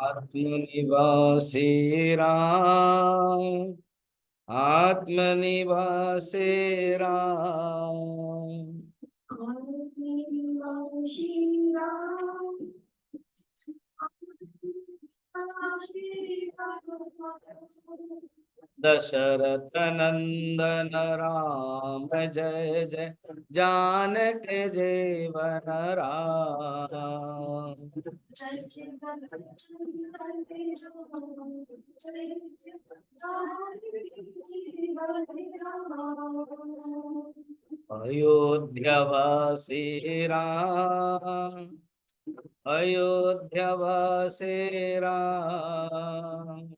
आत्मनिवासी राम, आत्मनिवासी राम। दशरथ नंदन राम जय जय, जानकी जीवन राम। अयोध्यावासी राम, अयोध्यावासी राम।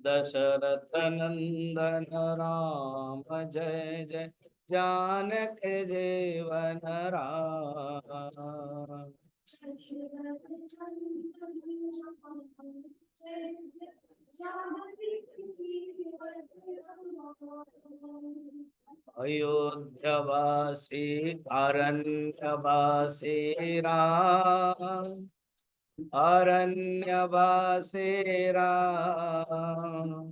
दशरथ नंदन राम जय जय, जानकी जीवन राम। अयोध्यावासी अरण्यवासी राम, अरण्यवासी राम।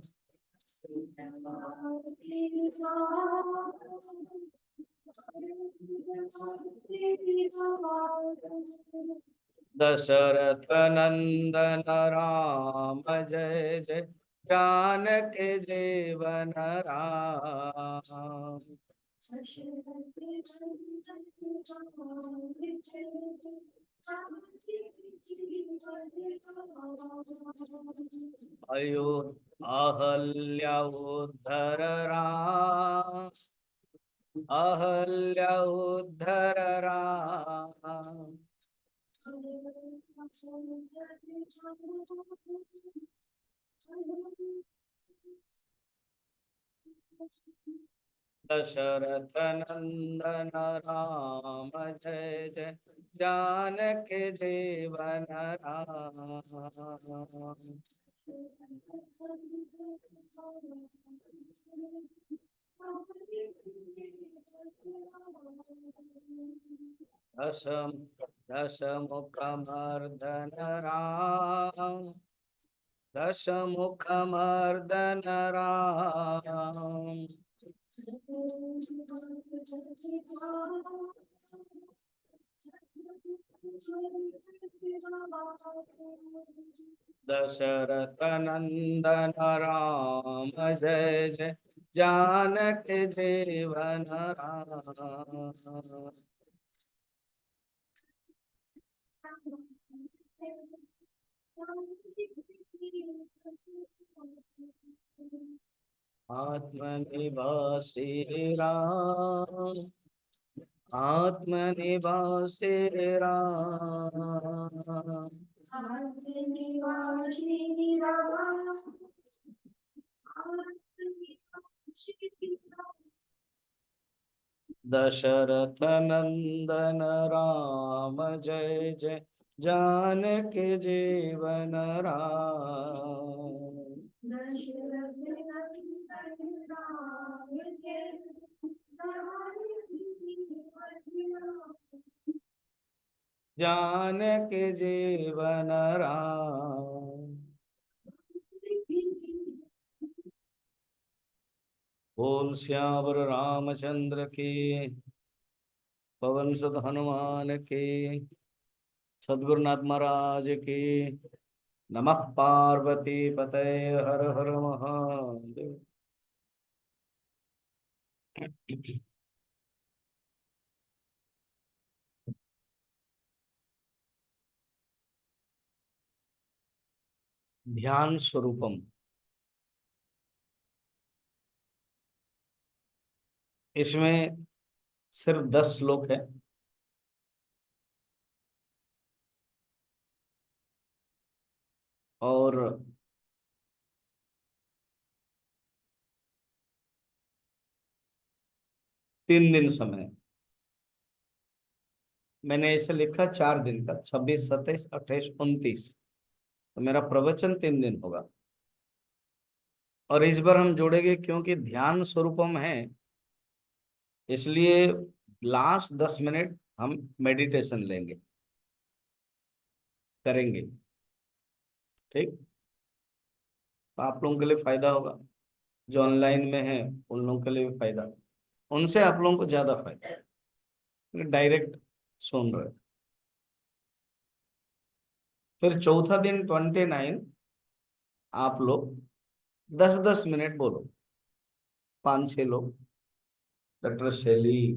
दशरथ नंदन राम जय जय, जानकी जीवन राम। अयो अहल्या उद्धर राम, अहल्या उद्धर राम। दशरथ नंदन राम जय जय, जानकी जीवन राम। दशम दशमुख मर्दन राम, दशमुख मर्दन राम। दशरथ नंदन राम जय जय, जानकी जीवन राम। आत्मनिवासी राम, आत्मनिवासी राम। दशरथ नंदन राम जय जय, जानकी जीवन राम। जानकी जीवन राम। बोल श्यावर रामचंद्र की, पवन सुत हनुमान की, सद्गुरुनाथ महाराज की। नमः पार्वती पते, हर हर महादेव। ध्यान स्वरूपम, इसमें सिर्फ 10 श्लोक है। और तीन दिन समय, मैंने इसे लिखा 4 दिन का, 26, 27, 28, 29। तो मेरा प्रवचन 3 दिन होगा। और इस बार हम जोड़ेंगे क्योंकि ध्यान स्वरूपम है, इसलिए लास्ट 10 मिनट हम मेडिटेशन लेंगे, करेंगे। ठीक। तो आप लोगों के लिए फायदा होगा, जो ऑनलाइन में है उन लोगों के लिए भी फायदा, उनसे आप लोगों को ज्यादा फायदा, डायरेक्ट सुन रहे। फिर चौथा दिन 29, आप लोग 10-10 मिनट बोलो, 5-6 लोग। डॉक्टर शैली,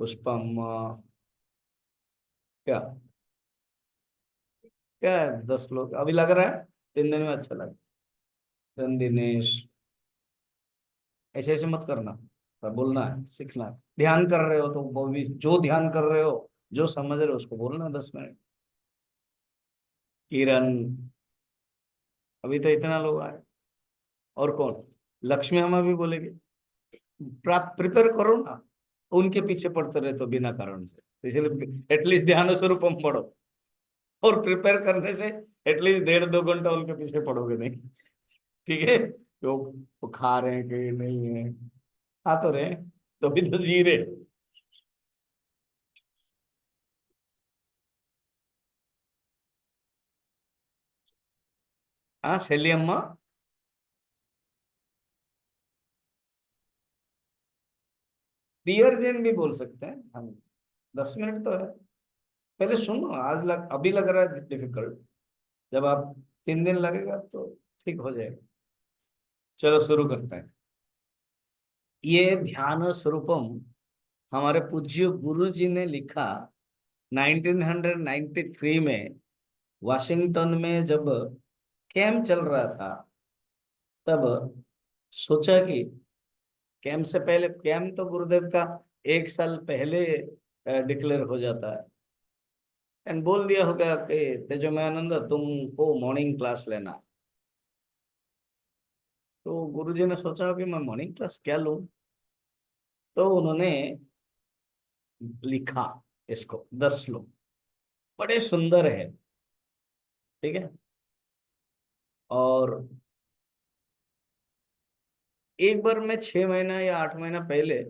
पुष्पा अम्मा, क्या क्या है, 10 लोग अभी लग रहा है, 3 दिन में अच्छा लगा। फिर दिनेश, ऐसे ऐसे मत करना, पर बोलना है, सीखना है। ध्यान कर रहे हो तो वो भी, जो ध्यान कर रहे हो, जो समझ रहे हो उसको बोलना 10 मिनट। किरण, अभी तो इतना लोग आए। और कौन, लक्ष्मी अम्मा भी बोलेगी। प्राप्त प्रिपेयर करो ना, उनके पीछे पढ़ते रहे तो बिना कारण से, तो इसलिए एटलीस्ट ध्यान स्वरूप हम पढ़ो। और प्रिपेयर करने से एटलीस्ट 1.5-2 घंटा उनके पीछे पढ़ोगे नहीं। ठीक है, वो खा रहे हैं कि नहीं है, खा तो रहे हैं, तो भी तो जी रहे। हाँ शैली अम्मा, डियर जैन भी बोल सकते हैं हम। 10 मिनट तो है, पहले सुनो। अभी लग रहा है डिफिकल्ट, जब आप 3 दिन लगेगा तो ठीक हो जाएगा। चलो शुरू करते हैं। ये ध्यान स्वरूपम हमारे पूज्य गुरु जी ने लिखा 1993 में, वाशिंगटन में जब कैंप चल रहा था, तब सोचा कि कैंप से पहले, कैंप तो गुरुदेव का 1 साल पहले डिक्लेयर हो जाता है, एंड बोल दिया होगा कि तेजोमयानंद तुमको मॉर्निंग क्लास लेना। तो गुरुजी ने सोचा कि मैं मॉर्निंग क्लास क्या लूं, तो उन्होंने लिखा इसको 10 श्लोक, बड़े सुंदर है। ठीक है। और एक बार मैं 6 महीना या 8 महीना पहले,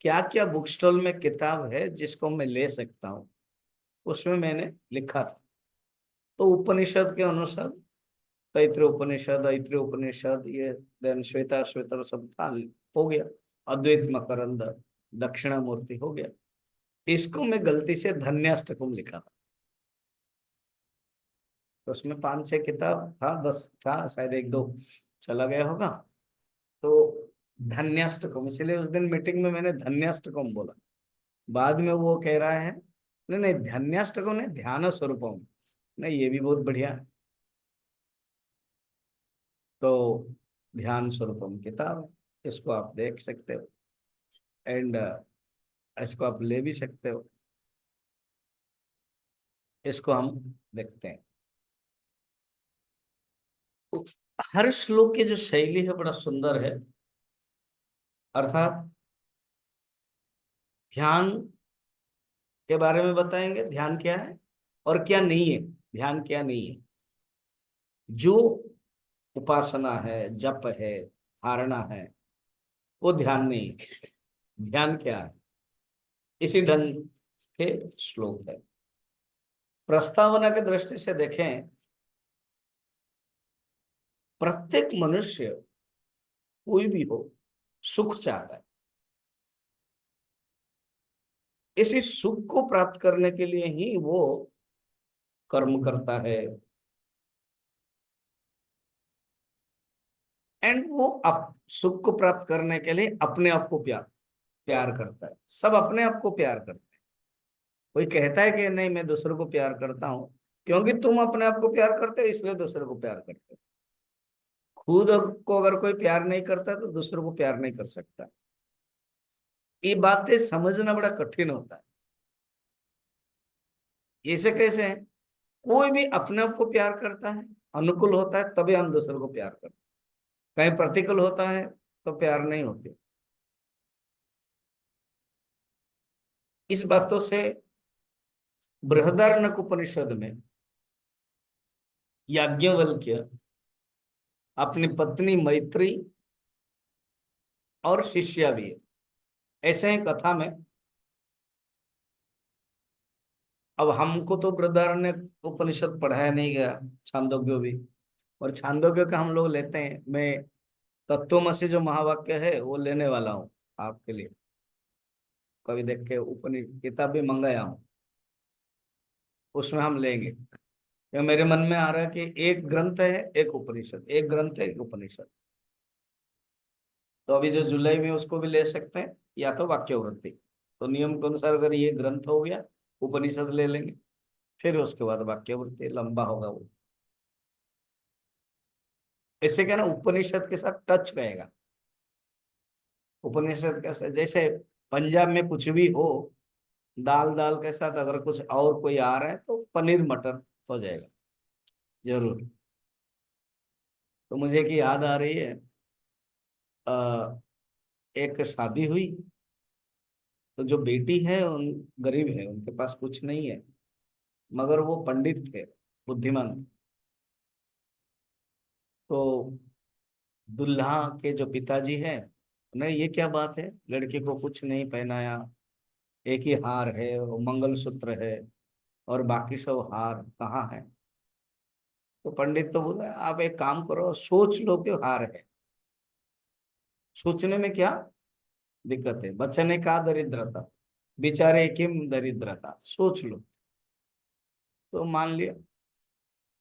क्या क्या बुक स्टॉल में किताब है जिसको मैं ले सकता हूँ, उसमें मैंने लिखा था। तो उपनिषद के अनुसार तैत्रीय उपनिषद, ये देन श्वेता श्वेतर सब था, हो गया। अद्वैत मकरंद, दक्षिणामूर्ति हो गया। इसको मैं गलती से धन्याष्टकम लिखा था, तो उसमें 5-6 किताब था, 10 था शायद, 1-2 चला गया होगा। तो धन्याष्टकम, इसलिए उस दिन मीटिंग में मैंने धन्याष्टकम बोला। बाद में वो कह रहा है, नहीं नहीं धन्याष्टकम नहीं, ध्यान स्वरूपम। नहीं, ये भी बहुत बढ़िया है। तो ध्यान स्वरूपम किताब है, इसको आप देख सकते हो, एंड इसको आप ले भी सकते हो। इसको हम देखते हैं। तो हर श्लोक की जो शैली है बड़ा सुंदर है। अर्थात ध्यान के बारे में बताएंगे, ध्यान क्या है और क्या नहीं है, ध्यान क्या नहीं है। जो उपासना है, जप है, धारणा है, वो ध्यान नहीं है। ध्यान क्या है, इसी ढंग के श्लोक है। प्रस्तावना की दृष्टि से देखें, प्रत्येक मनुष्य, कोई भी हो, सुख चाहता है। इसी सुख को प्राप्त करने के लिए ही वो कर्म करता है, एंड वो सुख को प्राप्त करने के लिए अपने आप को प्यार प्यार करता है। सब अपने आप को प्यार करते हैं। कोई कहता है कि नहीं मैं दूसरों को प्यार करता हूं, क्योंकि तुम अपने आप को प्यार करते हो इसलिए दूसरों को प्यार करते हो। खुद को अगर कोई प्यार नहीं करता तो दूसरों को प्यार नहीं कर सकता। ये बातें समझना बड़ा कठिन होता है। ऐसे कैसे है, कोई भी अपने आप को प्यार करता है, अनुकूल होता है तभी हम दूसरों को प्यार करते हैं। कहीं प्रतिकूल होता है तो प्यार नहीं होती। इस बातों से बृहदारण्यक उपनिषद में याज्ञवल्क्य अपनी पत्नी मैत्री और शिष्या भी है, ऐसे ही कथा में, अब हमको तो बृहदारण्य उपनिषद पढ़ाया नहीं गया, छांदोग्य भी, और छांदोग्य का हम लोग लेते हैं। मैं तत्वमसि जो महावाक्य है वो लेने वाला हूँ आपके लिए, कभी देख के उपनिषद किताब भी मंगाया हूँ, उसमें हम लेंगे। ये मेरे मन में आ रहा है कि एक ग्रंथ है एक उपनिषद, एक ग्रंथ है एक उपनिषद। तो अभी जो जुलाई में उसको भी ले सकते हैं, या तो वाक्यवृत्ति। तो नियम के अनुसार अगर ये ग्रंथ हो गया, उपनिषद ले लेंगे, फिर उसके बाद वाक्यवृत्ति, लंबा होगा वो। इससे क्या ना, उपनिषद के साथ टच रहेगा। उपनिषद कैसे, जैसे पंजाब में कुछ भी हो, दाल दाल के साथ अगर कुछ और कोई आ रहा है तो पनीर मटर हो जाएगा जरूर। तो मुझे एक याद आ रही है, अ, एक शादी हुई, तो जो बेटी है उन गरीब है, उनके पास कुछ नहीं है, मगर वो पंडित थे, बुद्धिमान थे। तो दुल्हा के जो पिताजी हैं, उन्हें ये क्या बात है, लड़की को कुछ नहीं पहनाया, एक ही हार है, वो मंगलसूत्र है, और बाकी सब हार कहाँ है। तो पंडित तो बोला, आप एक काम करो, सोच लो कि हार है। सोचने में क्या दिक्कत है, बच्चे ने कहा दरिद्रता, बेचारे किम दरिद्रता, सोच लो। तो मान लिया,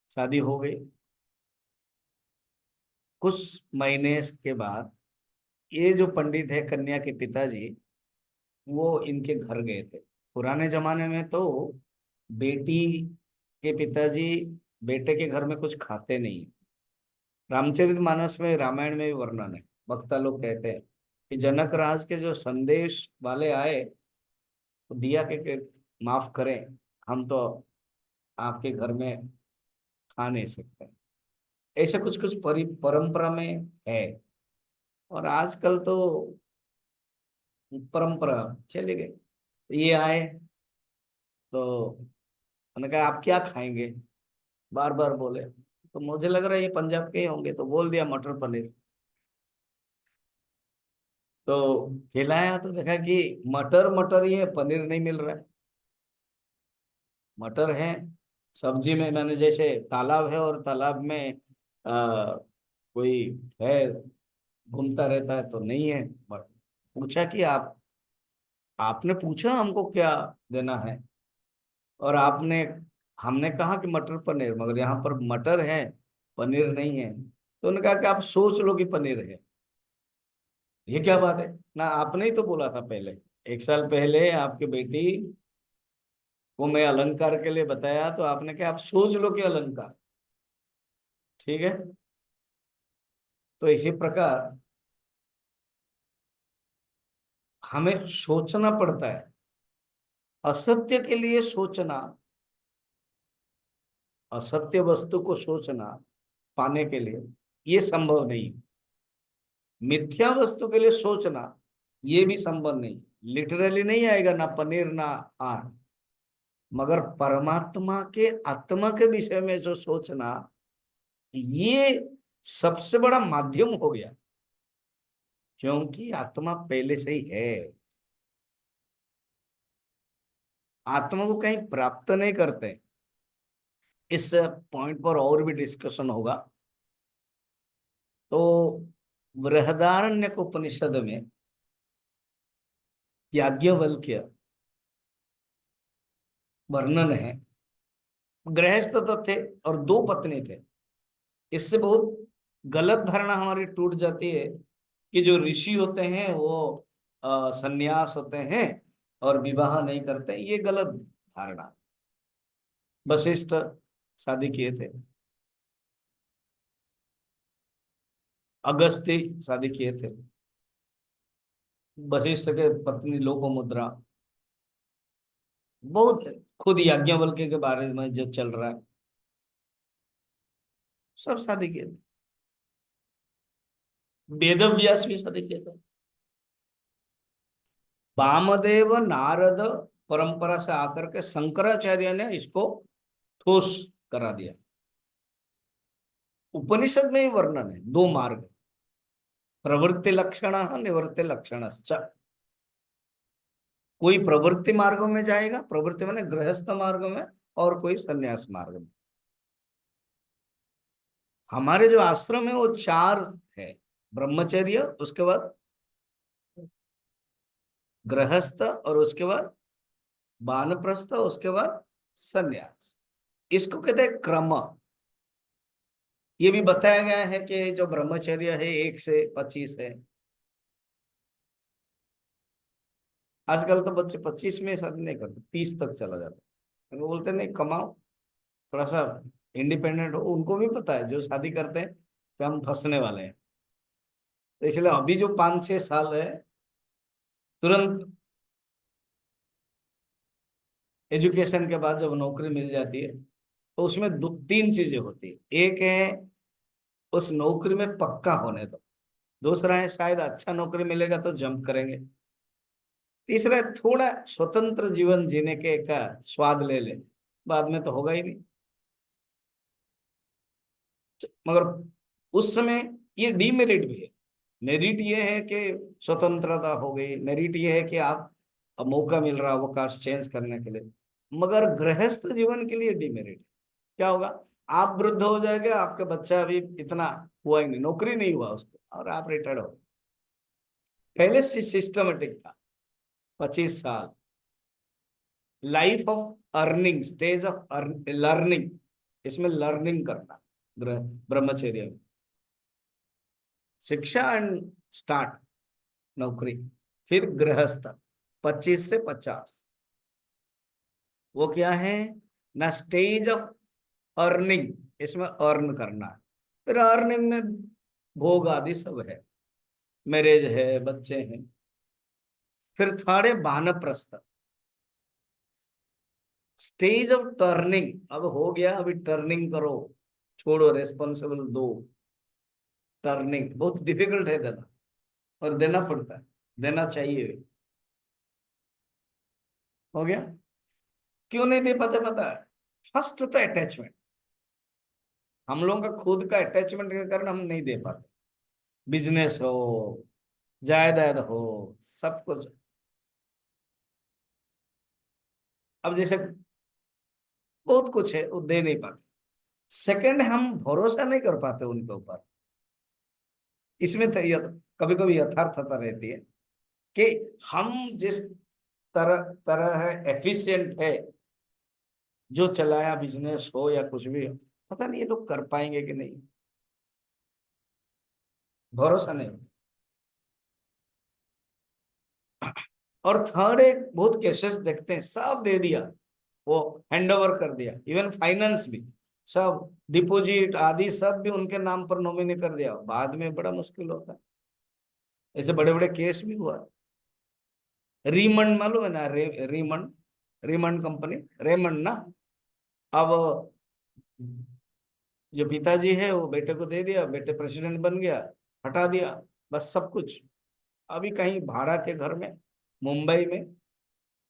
शादी हो गई। कुछ महीने के बाद ये जो पंडित है, कन्या के पिताजी, वो इनके घर गए थे। पुराने जमाने में तो बेटी के पिताजी बेटे के घर में कुछ खाते नहीं। रामचरितमानस में, रामायण में भी वर्णन है। वक्ता लोग कहते हैं कि जनक राज के जो संदेश वाले आए, तो दिया के माफ करें, हम तो आपके घर में खा नहीं सकते। ऐसे कुछ कुछ परंपरा में है। और आजकल तो परंपरा चले गए। ये आए तो उन्होंने कहा आप क्या खाएंगे, बार बार बोले। तो मुझे लग रहा है ये पंजाब के ही होंगे, तो बोल दिया मटर पनीर। तो खिलाया तो देखा कि मटर मटर ही है, पनीर नहीं मिल रहा है। मटर है सब्जी में, मैंने जैसे तालाब है और तालाब में कोई है घूमता रहता है तो नहीं है। बट पूछा कि आपने पूछा हमको क्या देना है, और आपने, हमने कहा कि मटर पनीर, मगर यहाँ पर मटर है, पनीर नहीं है। तो उन्होंने कहा कि आप सोच लो कि पनीर है। ये क्या बात है ना, आपने ही तो बोला था पहले, एक साल पहले आपकी बेटी को मैं अलंकार के लिए बताया, तो आपने क्या, आप सोच लो कि अलंकार। ठीक है। तो इसी प्रकार हमें सोचना पड़ता है। असत्य के लिए सोचना, असत्य वस्तु को सोचना पाने के लिए, ये संभव नहीं। मिथ्या वस्तु के लिए सोचना, ये भी संभव नहीं। लिटरली नहीं आएगा ना पनीर ना आर, मगर परमात्मा के, आत्मा के विषय में जो सोचना, ये सबसे बड़ा माध्यम हो गया। क्योंकि आत्मा पहले से ही है, आत्मा को कहीं प्राप्त नहीं करते। इस पॉइंट पर और भी डिस्कशन होगा। तो बृहदारण्यक उपनिषद में याज्ञवल्क्य वर्णन है। गृहस्थ तो थे और दो पत्नी थे। इससे बहुत गलत धारणा हमारी टूट जाती है कि जो ऋषि होते हैं वो सन्यास होते हैं और विवाह नहीं करते, ये गलत धारणा। वशिष्ठ शादी किए थे, अगस्त्य शादी किए थे, वशिष्ठ के पत्नी लोपामुद्रा, बहुत, खुद याज्ञवल्क्य के बारे में जो चल रहा है, सब शादी किए थे। वेद व्यास भी शादी किए थे। वामदेव नारद परंपरा से आकर के शंकराचार्य ने इसको ठोस करा दिया। उपनिषद में ही वर्णन है, दो मार्ग, प्रवृत्ति लक्षण, निवृत्ति लक्षण। कोई प्रवृत्ति मार्गों में जाएगा, प्रवृत्ति माने गृहस्थ मार्ग में, और कोई संन्यास मार्ग में। हमारे जो आश्रम है वो चार है, ब्रह्मचर्य, उसके बाद गृहस्थ, और उसके बाद वानप्रस्थ, उसके बाद संन्यास। इसको कहते हैं क्रम। ये भी बताया गया है कि जो ब्रह्मचर्य है 1 से 25 है। आजकल तो बच्चे 25 में शादी नहीं करते, 30 तक चला जाता है। वो बोलते नहीं, कमाओ, थोड़ा सा इंडिपेंडेंट हो। उनको भी पता है जो शादी करते हैं कि हम फंसने वाले हैं, तो इसलिए अभी जो 5-6 साल है, तुरंत एजुकेशन के बाद जब नौकरी मिल जाती है, तो उसमें 2-3 चीजें होती है। एक है उस नौकरी में पक्का होने दो, दूसरा है शायद अच्छा नौकरी मिलेगा तो जंप करेंगे, तीसरा है थोड़ा स्वतंत्र जीवन जीने के का स्वाद ले ले, बाद में तो होगा ही नहीं। मगर उस समय ये डीमेरिट भी है। मेरिट ये है कि स्वतंत्रता हो गई, मेरिट ये है कि आप अब मौका मिल रहा है अवकाश चेंज करने के लिए। मगर गृहस्थ जीवन के लिए डीमेरिट क्या होगा? आप वृद्ध हो जाएंगे, आपके बच्चा अभी इतना हुआ ही नहीं, नौकरी नहीं हुआ उसको, और आप रिटायर्ड हो। पहले से सिस्टमेटिक था 25 साल, life of earning, stage of learning, इसमें लर्निंग करना, ब्रह्मचर्य में शिक्षा एंड स्टार्ट नौकरी, फिर गृहस्थ 25 से 50। वो क्या है ना, स्टेज ऑफ अर्निंग, इसमें अर्न करना है। फिर अर्निंग में भोग आदि सब है, मैरिज है, बच्चे हैं। फिर थर्ड है वानप्रस्थ, स्टेज ऑफ टर्निंग। अब हो गया, अभी टर्निंग करो, छोड़ो, रेस्पॉन्सिबल दो। टर्निंग बहुत डिफिकल्ट है देना, और देना पड़ता है, देना चाहिए। हो गया। क्यों नहीं दे पाते पता है? फर्स्ट तो अटैचमेंट, हम लोगों का खुद का अटैचमेंट के कारण हम नहीं दे पाते। बिजनेस हो, जायदाद हो, सब कुछ। अब जैसे बहुत कुछ है वो दे नहीं पाते। सेकंड, हम भरोसा नहीं कर पाते उनके ऊपर। इसमें तो कभी कभी यथार्थता रहती है कि हम जिस तरह तरह है एफिशिएंट है, जो चलाया बिजनेस हो या कुछ भी हो, पता नहीं ये लोग कर पाएंगे कि नहीं, भरोसा नहीं। और थर्ड, एक बहुत केसेस देखते हैं, सब दे दिया, वो हैंड ओवर कर दिया, इवन फाइनेंस भी, सब डिपॉजिट आदि सब भी उनके नाम पर नॉमिनी कर दिया, बाद में बड़ा मुश्किल होता है। ऐसे बड़े बड़े केस भी हुआ। रीमंड मालूम है ना? रीमंड, रीमंड कंपनी, रेमंड ना। अब जो पिताजी है वो बेटे को दे दिया, बेटे प्रेसिडेंट बन गया, हटा दिया, बस सब कुछ। अभी कहीं भाड़ा के घर में, मुंबई में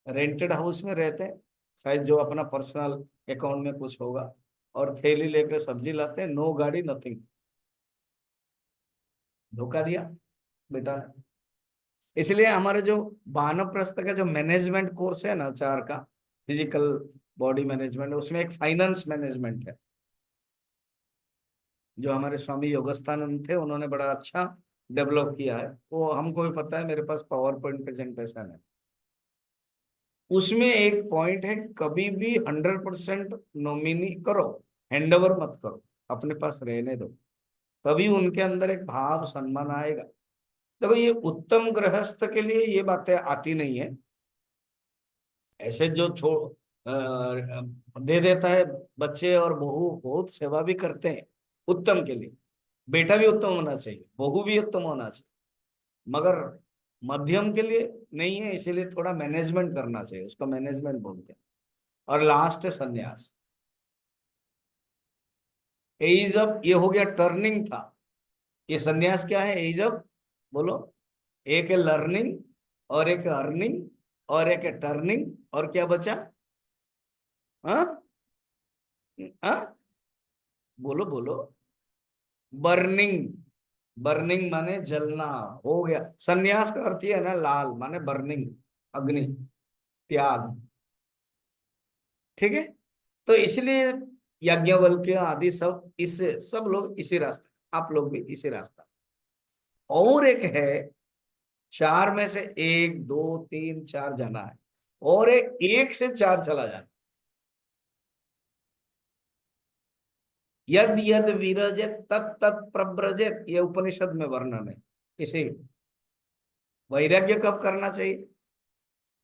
रेंटेड हाउस में रहते हैं, शायद जो अपना पर्सनल अकाउंट में कुछ होगा, और थैली लेकर सब्जी लाते हैं, नो गाड़ी, नथिंग। धोखा दिया बेटा ने। इसलिए हमारे जो वानप्रस्थ का जो मैनेजमेंट कोर्स है ना, 4 का, फिजिकल बॉडी मैनेजमेंट, उसमें एक फाइनेंस मैनेजमेंट है, जो हमारे स्वामी योगस्थानंद थे, उन्होंने बड़ा अच्छा डेवलप किया है। वो हमको भी पता है, मेरे पास पावर पॉइंट प्रेजेंटेशन है। उसमें एक पॉइंट है, कभी भी 100% नॉमिनी करो, हैंडओवर मत करो, अपने पास रहने दो, तभी उनके अंदर एक भाव सम्मान आएगा। देखो, ये उत्तम गृहस्थ के लिए ये बातें आती नहीं है। ऐसे जो दे देता है, बच्चे और बहू बहुत सेवा भी करते हैं उत्तम के लिए, बेटा भी उत्तम होना चाहिए, बहू भी उत्तम होना चाहिए, मगर मध्यम के लिए नहीं है, इसीलिए थोड़ा मैनेजमेंट करना चाहिए, उसको मैनेजमेंट बोलते हैं। और लास्ट है संन्यास। एज ऑफ, ये हो गया टर्निंग था, ये संन्यास क्या है? एज ऑफ, बोलो। एक है लर्निंग, और एक है अर्निंग, और एक है टर्निंग, और क्या बचा? हाँ, हाँ, बोलो बोलो। बर्निंग, बर्निंग माने जलना, हो गया। संन्यास का अर्थ ये है ना, लाल माने बर्निंग, अग्नि। त्याग। ठीक है, तो इसलिए याज्ञवल्क्य आदि सब इससे, सब लोग इसी रास्ते, आप लोग भी इसी रास्ता। और एक है, चार में से एक दो तीन चार जाना है, और एक से चार चला जाना। यद यद विरजेत तत् तत् प्रव्रजेत, ये उपनिषद में वर्णन है। इसे वैराग्य कब करना चाहिए,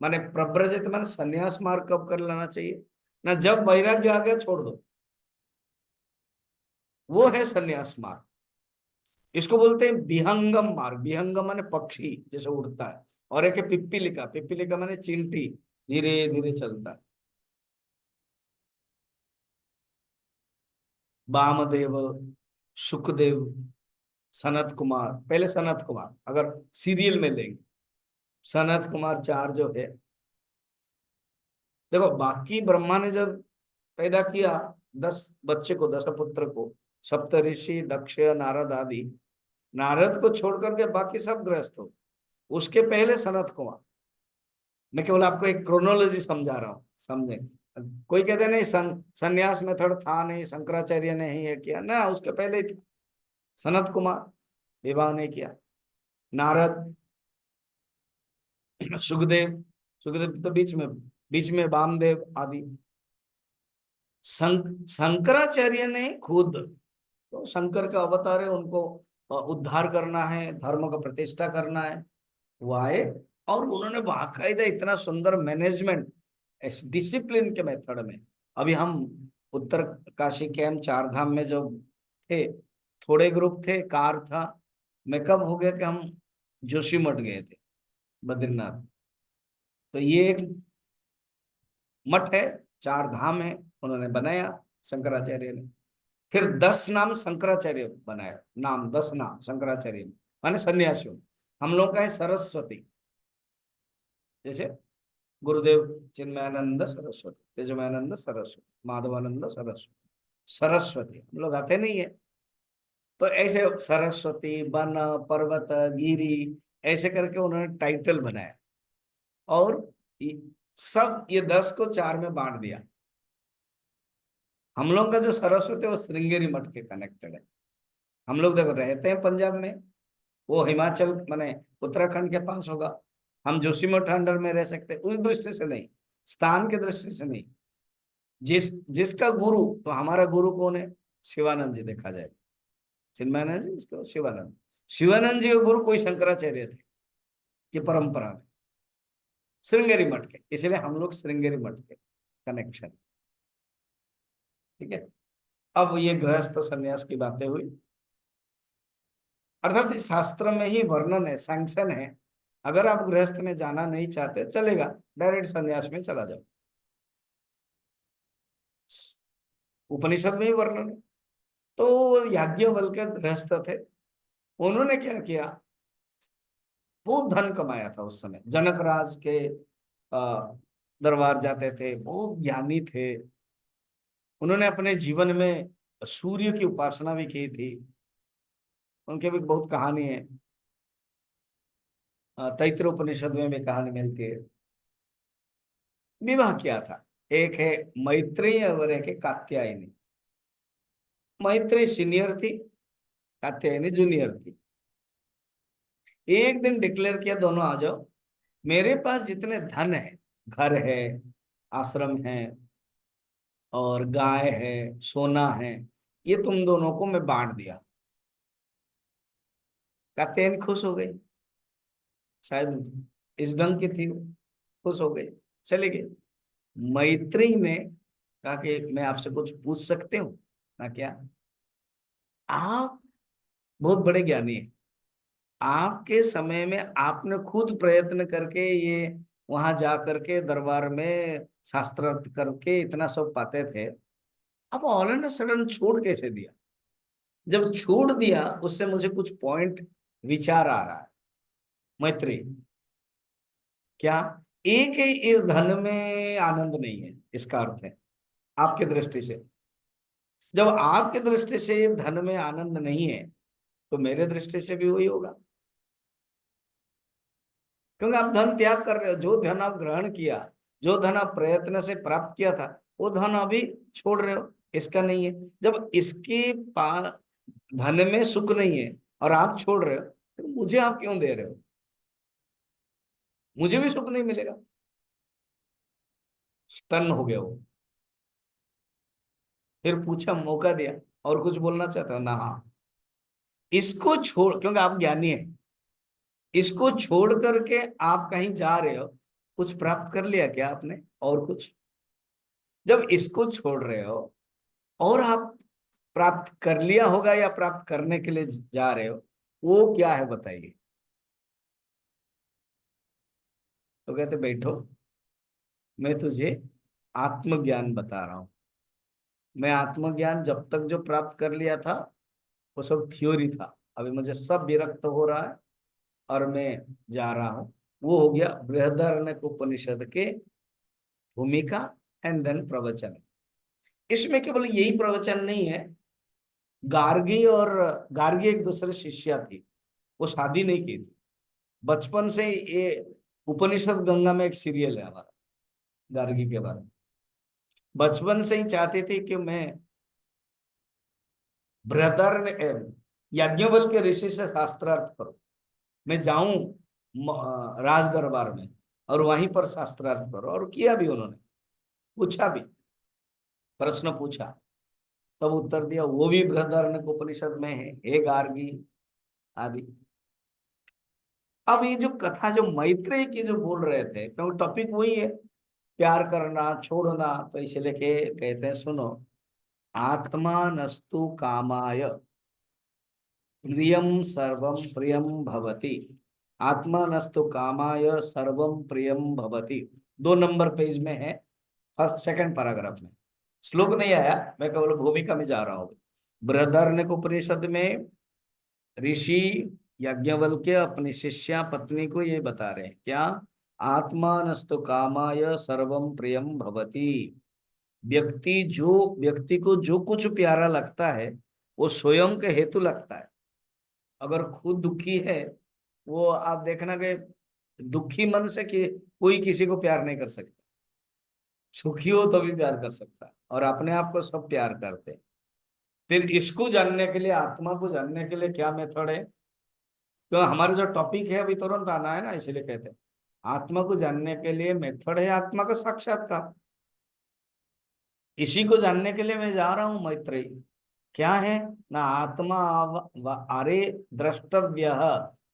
माने प्रव्रजित माने संन्यास मार्ग कब कर लेना चाहिए ना, जब वैराग्य आ गया छोड़ दो, वो है संन्यास मार्ग। इसको बोलते हैं विहंगम मार्ग। विहंगम माने पक्षी जैसे उड़ता है, और एक है पिप्पिलिका। पिप्पिलिका माने चिंटी, धीरे धीरे चलता है। वामदेव, सुखदेव, सनत कुमार, पहले सनत कुमार, अगर सीरियल में लेंगे सनत कुमार चार जो है, देखो बाकी ब्रह्मा ने जब पैदा किया 10 बच्चे को, 10 पुत्र को, सप्तऋषि दक्ष नारद आदि, नारद को छोड़ करके बाकी सब गृहस्थ हो। उसके पहले सनत कुमार। मैं केवल आपको एक क्रोनोलॉजी समझा रहा हूँ, समझे। कोई कहते नहीं संन्यास मेथड था नहीं, शंकराचार्य ने ही ये किया ना, उसके पहले ही था। सनत कुमार विवाह नहीं किया। नारद, सुखदेव, सुखदेव तो बीच में वामदेव आदि। शंकराचार्य ने खुद, तो शंकर का अवतार है, उनको उद्धार करना है, धर्म का प्रतिष्ठा करना है, वो आए। और उन्होंने बाकायदा इतना सुंदर मैनेजमेंट, डिसिप्लिन के मेथड में। अभी हम उत्तर काशी के हम चार धाम में जो थे, थोड़े ग्रुप थे, कार था। मैं कब हो गया कि हम जोशीमठ गए थे, बद्रीनाथ। तो ये एक मठ है, चार धाम है, उन्होंने बनाया शंकराचार्य ने। फिर 10 नाम शंकराचार्य बनाया, नाम 10 नाम शंकराचार्य माने सन्यासियों। हम लोग का है सरस्वती, जैसे गुरुदेव चिन्मयानंद सरस्वती, तेजमानंद सरस्वती, माधवानंद सरस्वती, सरस्वती हम लोग आते नहीं है। तो ऐसे सरस्वती, वन, पर्वत, गिरी, ऐसे करके उन्होंने टाइटल बनाया। और सब ये 10 को 4 में बांट दिया। हम लोग का जो सरस्वती वो श्रृंगेरी मठ के कनेक्टेड है। हम लोग देखो रहते हैं पंजाब में, वो हिमाचल माने उत्तराखंड के पास होगा। हम जोशीमठ अंडर में रह सकते, उस दृष्टि से नहीं, स्थान की दृष्टि से नहीं। जिसका गुरु, तो हमारा गुरु कौन है, शिवानंद जी देखा जाए, चिन्मयानंद जी, उसके बाद शिवानंद। शिवानंद जी का गुरु कोई शंकराचार्य थे कि परंपरा में, श्रृंगेरी मठ के, इसलिए हम लोग श्रृंगेरी मठ के कनेक्शन। ठीक है, अब ये गृहस्थ संन्यास की बातें हुई, अर्थात इस शास्त्र में ही वर्णन है, सैंक्शन है। अगर आप गृहस्थ में जाना नहीं चाहते चलेगा, डायरेक्ट संन्यास में चला जाओ, उपनिषद में ही वर्णन है। तो याज्ञवल्क्य गृहस्थ थे, उन्होंने क्या किया, बहुत धन कमाया था उस समय। जनक राज के दरबार जाते थे, बहुत ज्ञानी थे। उन्होंने अपने जीवन में सूर्य की उपासना भी की थी। उनके भी बहुत कहानी है, तैत्तिरीय उपनिषद में भी कहानी मिलती है। विवाह किया था, एक है मैत्रेयी और एक है कात्यायनी। मैत्रेयी सीनियर थी, कात्यायनी जूनियर थी। एक दिन डिक्लेयर किया, दोनों आ जाओ, मेरे पास जितने धन है, घर है, आश्रम है, और गाय है, सोना है, ये तुम दोनों को मैं बांट दिया। कात्यायनी खुश हो गई, शायद इस ढंग की थी वो, खुश हो गई, चले गए। मैत्री ने कहा कि मैं आपसे कुछ पूछ सकती हूँ ना, क्या आप बहुत बड़े ज्ञानी हैं, आपके समय में आपने खुद प्रयत्न करके ये वहां जा करके दरबार में शास्त्रार्थ करके इतना सब पाते थे, अब ऑल एंड सडन छोड़ कैसे दिया। जब छोड़ दिया, उससे मुझे कुछ पॉइंट विचार आ रहा है। मैत्री, क्या एक ही इस धन में आनंद नहीं है, इसका अर्थ है आपकी दृष्टि से। जब आपकी दृष्टि से धन में आनंद नहीं है, तो मेरे दृष्टि से भी वही होगा, क्योंकि आप धन त्याग कर रहे हो। जो धन आप ग्रहण किया, जो धन आप प्रयत्न से प्राप्त किया था वो धन अभी छोड़ रहे हो, इसका नहीं है। जब इसके पास धन में सुख नहीं है और आप छोड़ रहे हो, तो मुझे आप क्यों दे रहे हो? मुझे भी सुख नहीं मिलेगा। स्टन हो गया वो। फिर पूछा, मौका दिया, और कुछ बोलना चाहते हो ना? हाँ, इसको छोड़, क्योंकि आप ज्ञानी है, इसको छोड़ करके आप कहीं जा रहे हो, कुछ प्राप्त कर लिया क्या आपने और कुछ? जब इसको छोड़ रहे हो और आप प्राप्त कर लिया होगा या प्राप्त करने के लिए जा रहे हो, वो क्या है बताइए? तो कहते बैठो, मैं तुझे आत्मज्ञान बता रहा हूं। मैं आत्मज्ञान जब तक जो प्राप्त कर लिया था वो सब थ्योरी था, अभी मुझे सब विरक्त हो रहा है और मैं जा रहा हूं। वो हो गया बृहदारण्यक उपनिषद के भूमिका एंड देन प्रवचन। इसमें केवल यही प्रवचन नहीं है, गार्गी और गार्गी एक दूसरे शिष्या थी, वो शादी नहीं की थी, बचपन से ही ये उपनिषद गंगा में एक सीरियल है हमारा गार्गी के बारे में। बचपन से ही चाहती थी कि मैं बृहदारण्य याज्ञवल्क्य के ऋषि से शास्त्रार्थ करूं, मैं जाऊं राज दरबार में और वहीं पर शास्त्रार्थ करो। और किया भी उन्होंने, पूछा भी, प्रश्न पूछा, तब उत्तर दिया। वो भी बृहदारण्यक उपनिषद में है, हे गार्गी आदि। अब ये जो कथा जो मैत्रेय की जो बोल रहे थे, क्योंकि टॉपिक वही है, प्यार करना छोड़ना, तो इसलिए के कहते हैं सुनो, आत्मा नस्तु कामाय प्रियम सर्वम प्रियम भवति। आत्मा नस्तु कामाय सर्वम प्रियम भवति, 2 नंबर पेज में है, फर्स्ट सेकंड पैराग्राफ में। श्लोक नहीं आया, मैं केवल भूमिका में जा रहा हूँ। बृहदारण्यक उपनिषद में ऋषि याज्ञवल्क्य अपनी शिष्या पत्नी को ये बता रहे हैं क्या? आत्मानस्तु कामाय सर्वम प्रियम भवति। व्यक्ति को जो कुछ प्यारा लगता है वो स्वयं के हेतु लगता है। अगर खुद दुखी है, वो आप देखना कि दुखी मन से कि कोई किसी को प्यार नहीं कर सकता, सुखी हो तो भी प्यार कर सकता है, और अपने आप को सब प्यार करते हैं। फिर इसको जानने के लिए, आत्मा को जानने के लिए क्या मेथड है? तो हमारे जो टॉपिक है अभी तुरंत आना है ना, इसलिए कहते हैं आत्मा को जानने के लिए मेथड है आत्मा का साक्षात्कार। इसी को जानने के लिए मैं जा रहा हूं मैत्रेयी। क्या है ना, आत्मा अरे द्रष्टव्य,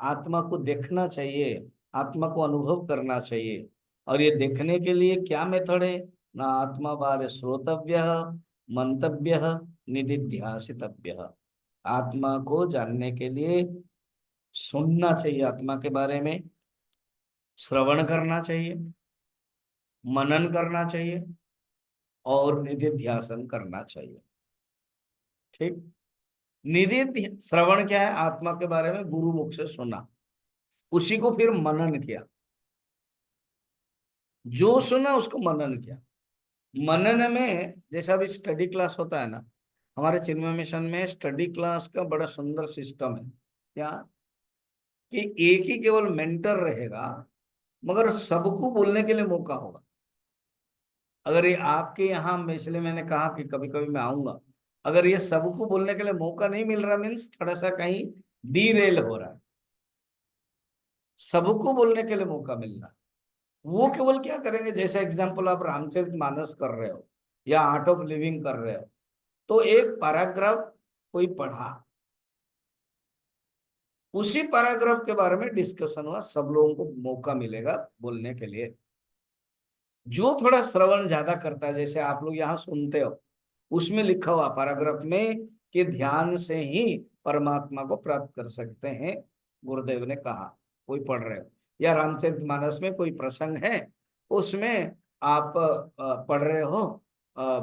आत्मा को देखना चाहिए, आत्मा को अनुभव करना चाहिए। और ये देखने के लिए क्या मेथड है ना, आत्मा बारे श्रोतव्य, मंतव्य, निधिध्यासितव्य। आत्मा को जानने के लिए सुनना चाहिए, आत्मा के बारे में श्रवण करना चाहिए, मनन करना चाहिए और निधिध्यासन करना चाहिए। ठीक। निधि श्रवण क्या है? आत्मा के बारे में गुरु मुख से सुना, उसी को फिर मनन किया, जो सुना उसको मनन किया। मनन में जैसा अभी स्टडी क्लास होता है ना, हमारे चिन्मय मिशन में स्टडी क्लास का बड़ा सुंदर सिस्टम है। क्या कि एक ही केवल मेंटर रहेगा, मगर सबको बोलने के लिए मौका होगा। अगर ये आपके यहाँ में, इसलिए मैंने कहा कि कभी कभी मैं आऊंगा, अगर ये सबको बोलने के लिए मौका नहीं मिल रहा, मीन्स थोड़ा सा कहीं डीरेल हो रहा है। सबको बोलने के लिए मौका मिल रहा है। वो केवल क्या करेंगे, जैसे एग्जाम्पल आप रामचरितमानस कर रहे हो या आर्ट ऑफ लिविंग कर रहे हो, तो एक पैराग्राफ कोई पढ़ा, उसी पैराग्राफ के बारे में डिस्कशन हुआ, सब लोगों को मौका मिलेगा बोलने के लिए। जो थोड़ा श्रवण ज्यादा करता है, जैसे आप लोग यहाँ सुनते हो, उसमें लिखा हुआ पैराग्राफ में कि ध्यान से ही परमात्मा को प्राप्त कर सकते हैं, गुरुदेव ने कहा। कोई पढ़ रहे हो या रामचरितमानस में कोई प्रसंग है, उसमें आप पढ़ रहे हो, अ,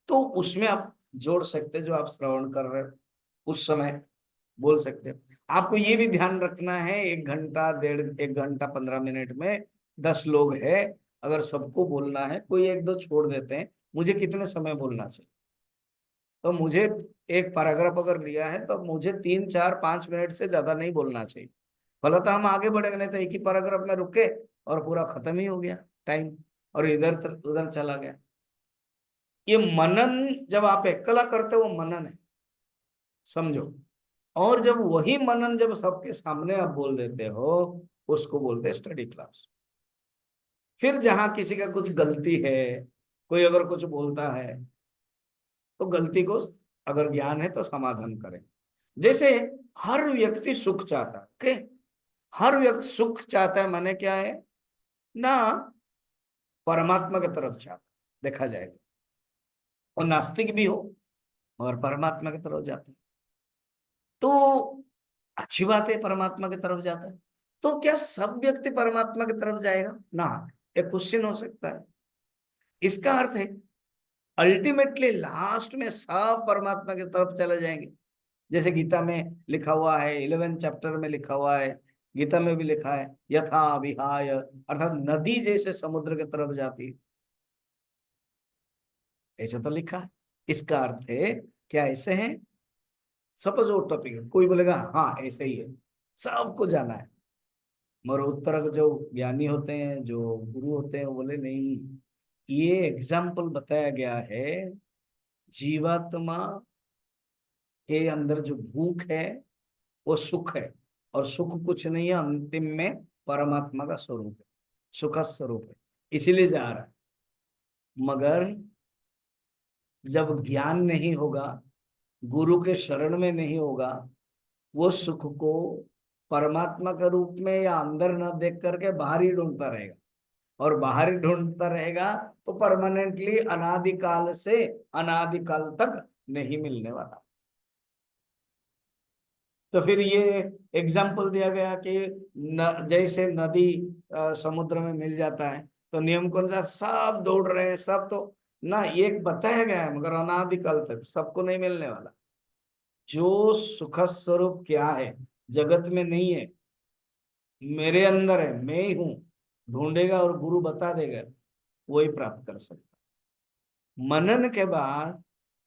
तो उसमें आप जोड़ सकते, जो आप श्रवण कर रहे हो उस समय बोल सकते हो। आपको ये भी ध्यान रखना है, 1 घंटा 1 घंटा 15 मिनट में 10 लोग है, अगर सबको बोलना है, कोई 1 2 छोड़ देते हैं, मुझे कितने समय बोलना चाहिए? तो मुझे एक पैराग्राफ अगर लिया है तो मुझे 3 4 5 मिनट से ज्यादा नहीं बोलना चाहिए। फलतः हम आगे बढ़ेंगे, नहीं तो एक ही पैराग्राफ में रुके और पूरा खत्म ही हो गया टाइम, और इधर उधर चला गया। ये मनन जब आप अकेला करते हो वो मनन है, समझो। और जब वही मनन जब सबके सामने आप बोल देते हो, उसको बोलते हैं स्टडी क्लास। फिर जहां किसी का कुछ गलती है, कोई अगर कुछ बोलता है, तो गलती को अगर ज्ञान है तो समाधान करें। जैसे हर व्यक्ति सुख चाहता है, ओके, हर व्यक्ति सुख चाहता है, माने क्या है ना, परमात्मा की तरफ चाहता है, देखा जाए तो। और नास्तिक भी हो और परमात्मा की तरफ जाता है, तो अच्छी बात है, परमात्मा की तरफ जाता है। तो क्या सब व्यक्ति परमात्मा की तरफ जाएगा ना? एक क्वेश्चन हो सकता है। इसका अर्थ है अल्टीमेटली लास्ट में सब परमात्मा की तरफ चले जाएंगे। जैसे गीता में लिखा हुआ है, 11 चैप्टर में लिखा हुआ है, गीता में भी लिखा है, यथा विहाय, अर्थात नदी जैसे समुद्र की तरफ जाती है, ऐसा तो लिखा है। इसका अर्थ है क्या ऐसे है? सपोज वो टॉपिक है, कोई बोलेगा हाँ ऐसे ही है, सबको जाना है, मगर उत्तर जो ज्ञानी होते हैं, जो गुरु होते हैं, वो बोले नहीं, ये एग्जाम्पल बताया गया है, जीवात्मा के अंदर जो भूख है वो सुख है, और सुख कुछ नहीं है, अंतिम में परमात्मा का स्वरूप है, सुख स्वरूप है, इसीलिए जा रहा है। मगर जब ज्ञान नहीं होगा, गुरु के शरण में नहीं होगा, वो सुख को परमात्मा के रूप में या अंदर न देख करके बाहर ही ढूंढता रहेगा, और बाहर ही ढूंढता रहेगा तो परमानेंटली अनादिकाल से अनादिकाल तक नहीं मिलने वाला। तो फिर ये एग्जाम्पल दिया गया कि जैसे नदी समुद्र में मिल जाता है, तो नियम कौन सा? सब दौड़ रहे हैं, सब तो ना, एक बताया गया है, मगर अनादिकाल तक सबको नहीं मिलने वाला। जो सुख स्वरूप क्या है, जगत में नहीं है, मेरे अंदर है, मैं ही हूं, ढूंढेगा और गुरु बता देगा, वही प्राप्त कर सकता। मनन के बाद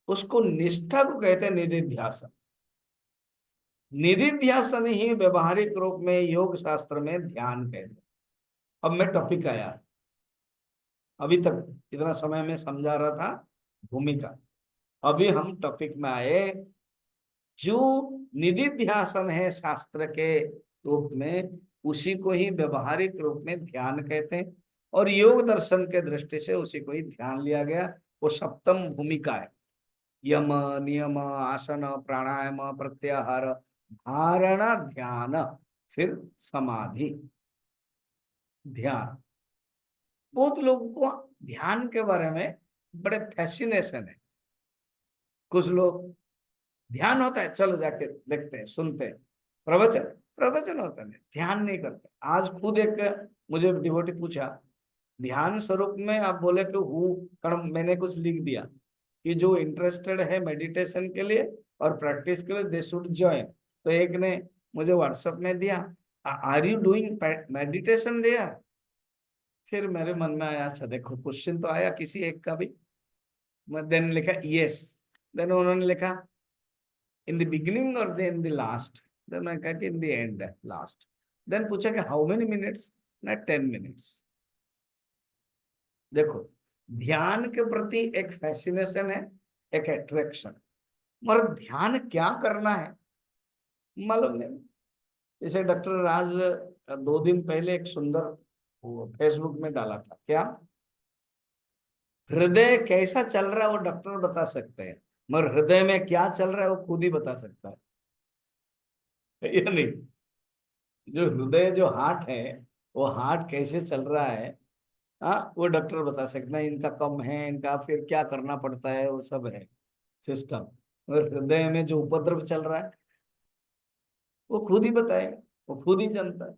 उसको निष्ठा को कहते हैं निधिध्यासन। निधिध्यासन ही व्यवहारिक रूप में योग शास्त्र में ध्यान कहते हैं। अब मैं टॉपिक आया, अभी तक इतना समय में समझा रहा था भूमिका, अभी हम टॉपिक में आए। जो निधिध्यासन है शास्त्र के रूप में, उसी को ही व्यवहारिक रूप में ध्यान कहते हैं, और योग दर्शन के दृष्टि से उसी को ही ध्यान लिया गया। वो सप्तम भूमिका है, यम नियम आसन प्राणायाम प्रत्याहार धारणा ध्यान, फिर समाधि। ध्यान, बहुत लोगों को ध्यान के बारे में बड़े फैसिनेशन है। कुछ लोग ध्यान होता है, चलो जाके देखते हैं, सुनते हैं, प्रवचन प्रवचन होता है, ध्यान नहीं करते। आज खुद एक मुझे डिवोटी पूछा, ध्यान स्वरूप में आप बोले कि हूँ कर्म, मैंने कुछ लिख दिया कि जो इंटरेस्टेड है मेडिटेशन के लिए और प्रैक्टिस के लिए दे शुड ज्वाइन। तो एक ने मुझे व्हाट्सएप में दिया, are you doing meditation there? फिर मेरे मन में आया, अच्छा देखो क्वेश्चन तो आया किसी एक का भी, मैं देन लिखा यस, देन उन्होंने लिखा इन द बिगिनिंग और इन द लास्ट, देन मैं कहा कि in the end last. Then पूछा कि हाउ मेनी मिनट्स? ना 10 मिनट्स। देखो, ध्यान के प्रति एक फैसिनेशन है, एक अट्रैक्शन, मगर ध्यान क्या करना है मालूम नहीं। जैसे डॉक्टर राज 2 दिन पहले एक सुंदर फेसबुक में डाला था, क्या हृदय कैसा चल रहा है वो डॉक्टर बता सकते हैं, मगर हृदय में क्या चल रहा है वो खुद ही बता सकता है, या नहीं? जो हृदय, जो हार्ट है, वो हार्ट कैसे चल रहा है, हाँ, वो डॉक्टर बता सकता है। इनका कम है, इनका फिर क्या करना पड़ता है, वो सब है सिस्टम। और हृदय में जो उपद्रव चल रहा है वो खुद ही बताएगा, वो खुद ही जानता है।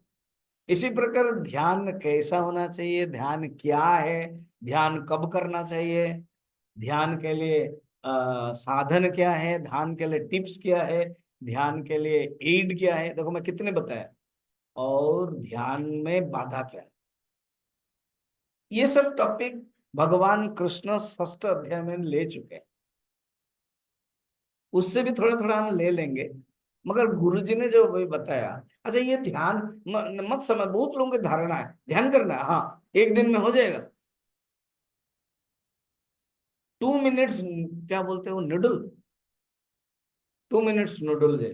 इसी प्रकार ध्यान कैसा होना चाहिए, ध्यान क्या है, ध्यान कब करना चाहिए, ध्यान के लिए साधन क्या है, ध्यान के लिए टिप्स क्या है, ध्यान के लिए एड क्या है, देखो मैं कितने बताया, और ध्यान में बाधा क्या है, ये सब टॉपिक भगवान कृष्ण षष्ठ अध्याय में ले चुके हैं। उससे भी थोड़ा थोड़ा हम ले लेंगे, मगर गुरुजी ने जो भी बताया, अच्छा ये ध्यान मत समझ, बहुत लोगों की धारणा है ध्यान करना है, हाँ 1 दिन में हो जाएगा, 2 मिनट्स क्या बोलते हो, नूडल, 2 मिनट्स नूडल है,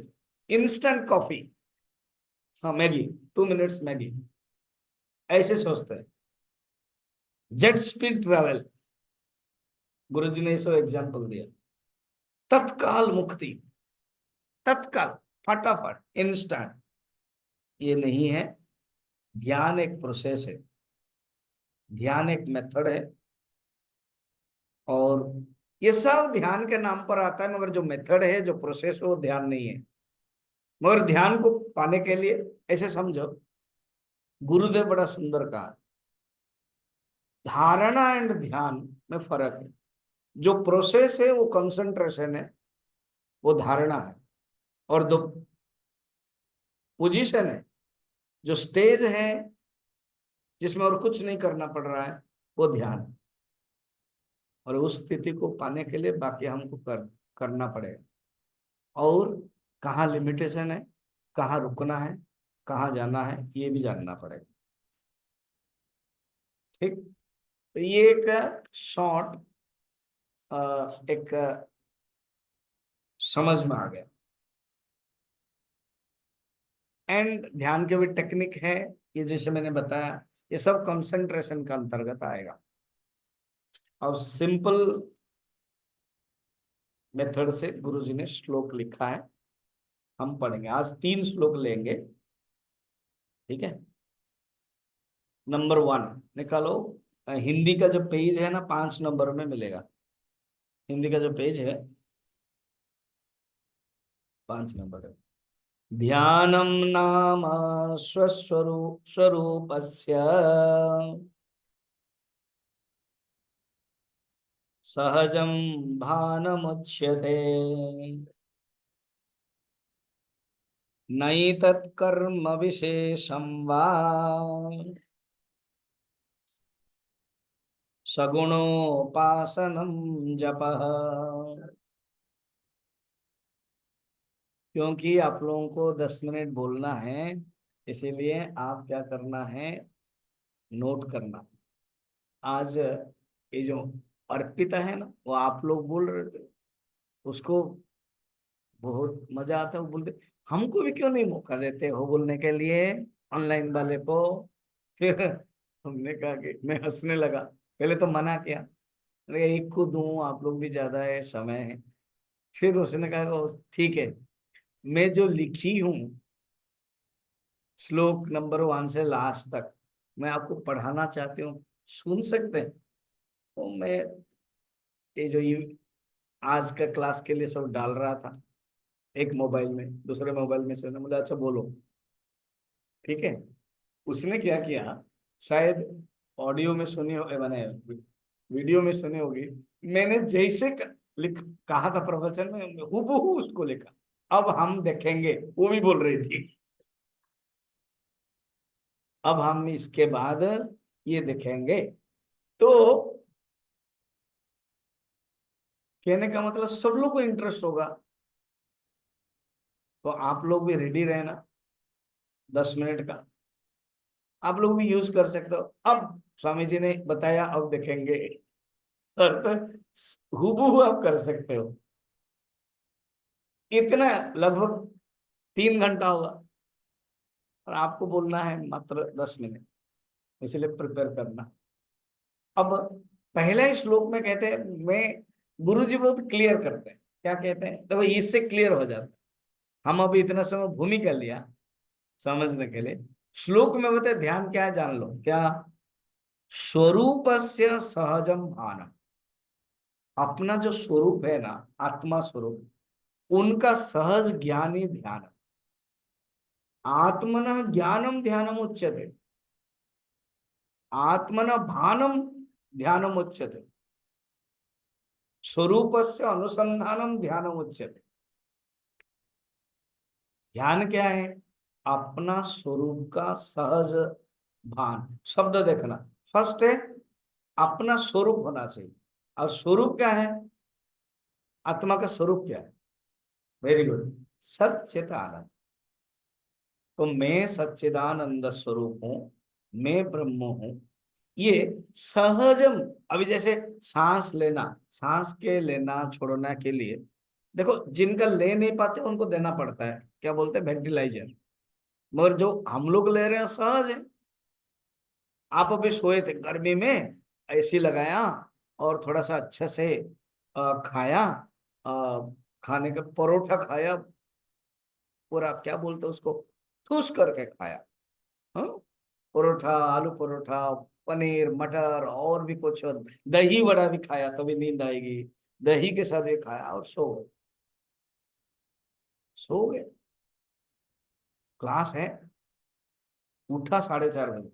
इंस्टेंट कॉफी, हाँ मैगी, 2 मिनट्स मैगी, ऐसे सोचते हैं। जेट स्पीड ट्रैवल, गुरुजी ने इसको एग्जाम्पल दिया, तत्काल मुक्ति, तत्काल, फटाफट, इंस्टेंट, ये नहीं है। ध्यान एक प्रोसेस है, ध्यान एक मेथड है, और ये सब ध्यान के नाम पर आता है, मगर जो मेथड है, जो प्रोसेस है, वो ध्यान नहीं है। मगर ध्यान को पाने के लिए ऐसे समझो, गुरुदेव बड़ा सुंदर कहा, धारणा एंड ध्यान में फर्क है। जो प्रोसेस है वो कंसंट्रेशन है, वो धारणा है, और जो पोजीशन है, जो स्टेज है जिसमें और कुछ नहीं करना पड़ रहा है, वो ध्यान है। और उस स्थिति को पाने के लिए बाकी हमको करना पड़ेगा, और कहाँ लिमिटेशन है, कहाँ रुकना है, कहाँ जाना है, ये भी जानना पड़ेगा। ठीक, तो ये एक शॉर्ट एक समझ में आ गया। एंड ध्यान के भी टेक्निक है, ये जैसे मैंने बताया, ये सब कंसंट्रेशन का अंतर्गत आएगा। अब सिंपल मेथड से गुरुजी ने श्लोक लिखा है, हम पढ़ेंगे। आज 3 श्लोक लेंगे, ठीक है। नंबर 1 निकालो, हिंदी का जो पेज है ना, 5 नंबर में मिलेगा। हिंदी का जो पेज है 5 नंबर है। ध्यानम नाम स्वरूपस्य सहजं भानमुच्यते, नैतत्कर्म विशेषं वा सगुणोपासनं जपः। क्योंकि आप लोगों को 10 मिनट बोलना है, इसीलिए आप क्या करना है, नोट करना। आज ये जो अर्पिता है ना, वो आप लोग बोल रहे थे, उसको बहुत मजा आता है, वो बोलते हमको भी क्यों नहीं मौका देते हो बोलने के लिए, ऑनलाइन वाले को। फिर हमने कहा कि मैं हंसने लगा, पहले तो मना किया, अरे एक को दूं, आप लोग भी ज्यादा है, समय है। फिर उसने कहा "ओ, ठीक है, मैं जो लिखी हूँ श्लोक नंबर 1 से लास्ट तक, मैं आपको पढ़ाना चाहती हूँ, सुन सकते हैं। तो मैं ये जो आज का क्लास के लिए सब डाल रहा था, एक मोबाइल में, दूसरे मोबाइल में सुना, बोला अच्छा बोलो, ठीक है। उसने क्या किया, शायद ऑडियो में सुनी हो, मैंने वीडियो में सुनी होगी, मैंने जैसे लिख कहा था प्रवचन में, हूबहू उसको लिखा। अब हम देखेंगे, वो भी बोल रही थी, अब हम इसके बाद ये देखेंगे। तो कहने का मतलब सब लोग को इंटरेस्ट होगा, तो आप लोग भी रेडी रहना। 10 मिनट का आप लोग भी यूज कर सकते हो। अब स्वामी जी ने बताया, अब देखेंगे, अर्थ हूबहू आप कर सकते हो। इतना लगभग 3 घंटा होगा, और आपको बोलना है मात्र 10 मिनट, इसलिए प्रिपेयर करना। अब पहले ही श्लोक में कहते हैं, मैं, गुरुजी बहुत क्लियर करते हैं, क्या कहते हैं, तो इससे क्लियर हो जाता है। हम अभी इतना समय भूमिका लिया समझने के लिए, श्लोक में बताए ध्यान क्या है, जान लो क्या, स्वरूपस्य सहजम भानम, अपना जो स्वरूप है ना, आत्मा स्वरूप, उनका सहज ज्ञानी ध्यान, आत्मनः ज्ञानम ध्यानम उच्यते, आत्मना भानम ध्यानम उच्यते, स्वरूपस्य अनुसंधानम ध्यानम उच्यते। ध्यान क्या है, अपना स्वरूप का सहज भान। शब्द देखना, फर्स्ट है अपना स्वरूप होना चाहिए, और स्वरूप क्या है, आत्मा का स्वरूप क्या है, वेरी गुड, सच्चित आनंद। तो मैं सच्चिदानंद स्वरूप हूं, मैं ब्रह्म हूं, ये सहजम। अभी जैसे सांस लेना, सांस के लेना छोड़ना के लिए देखो, जिनका ले नहीं पाते उनको देना पड़ता है, क्या बोलते हैं, वेंटिलाइजर। मगर जो हम लोग ले रहे हैं सहज है। आप अभी सोए थे गर्मी में, एसी लगाया और थोड़ा सा अच्छे से खाया, खाने का परोठा खाया, पूरा क्या बोलते हैं उसको, ठूस करके खाया। हाँ, परोठा, आलू परोठा, पनीर मटर और भी कुछ, दही वड़ा भी खाया, तभी नींद आएगी। दही के साथ भी खाया और सो गए। सो गए। क्लास है, उठा 4:30 बजे।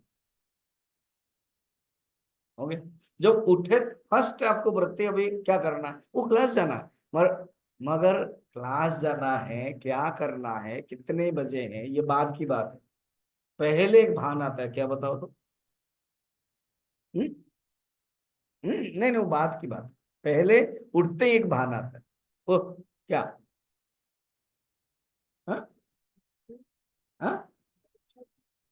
हो गया। जब उठे, फर्स्ट आपको वृत्ति अभी क्या करना है, वो क्लास जाना है। मगर क्लास जाना है, क्या करना है, कितने बजे है, ये बाद की बात है। पहले एक भान आता है, क्या बताओ तो। हम्म नहीं नहीं, वो बात की बात है। पहले उठते ही एक भान आता है, वो क्या, हाँ हाँ,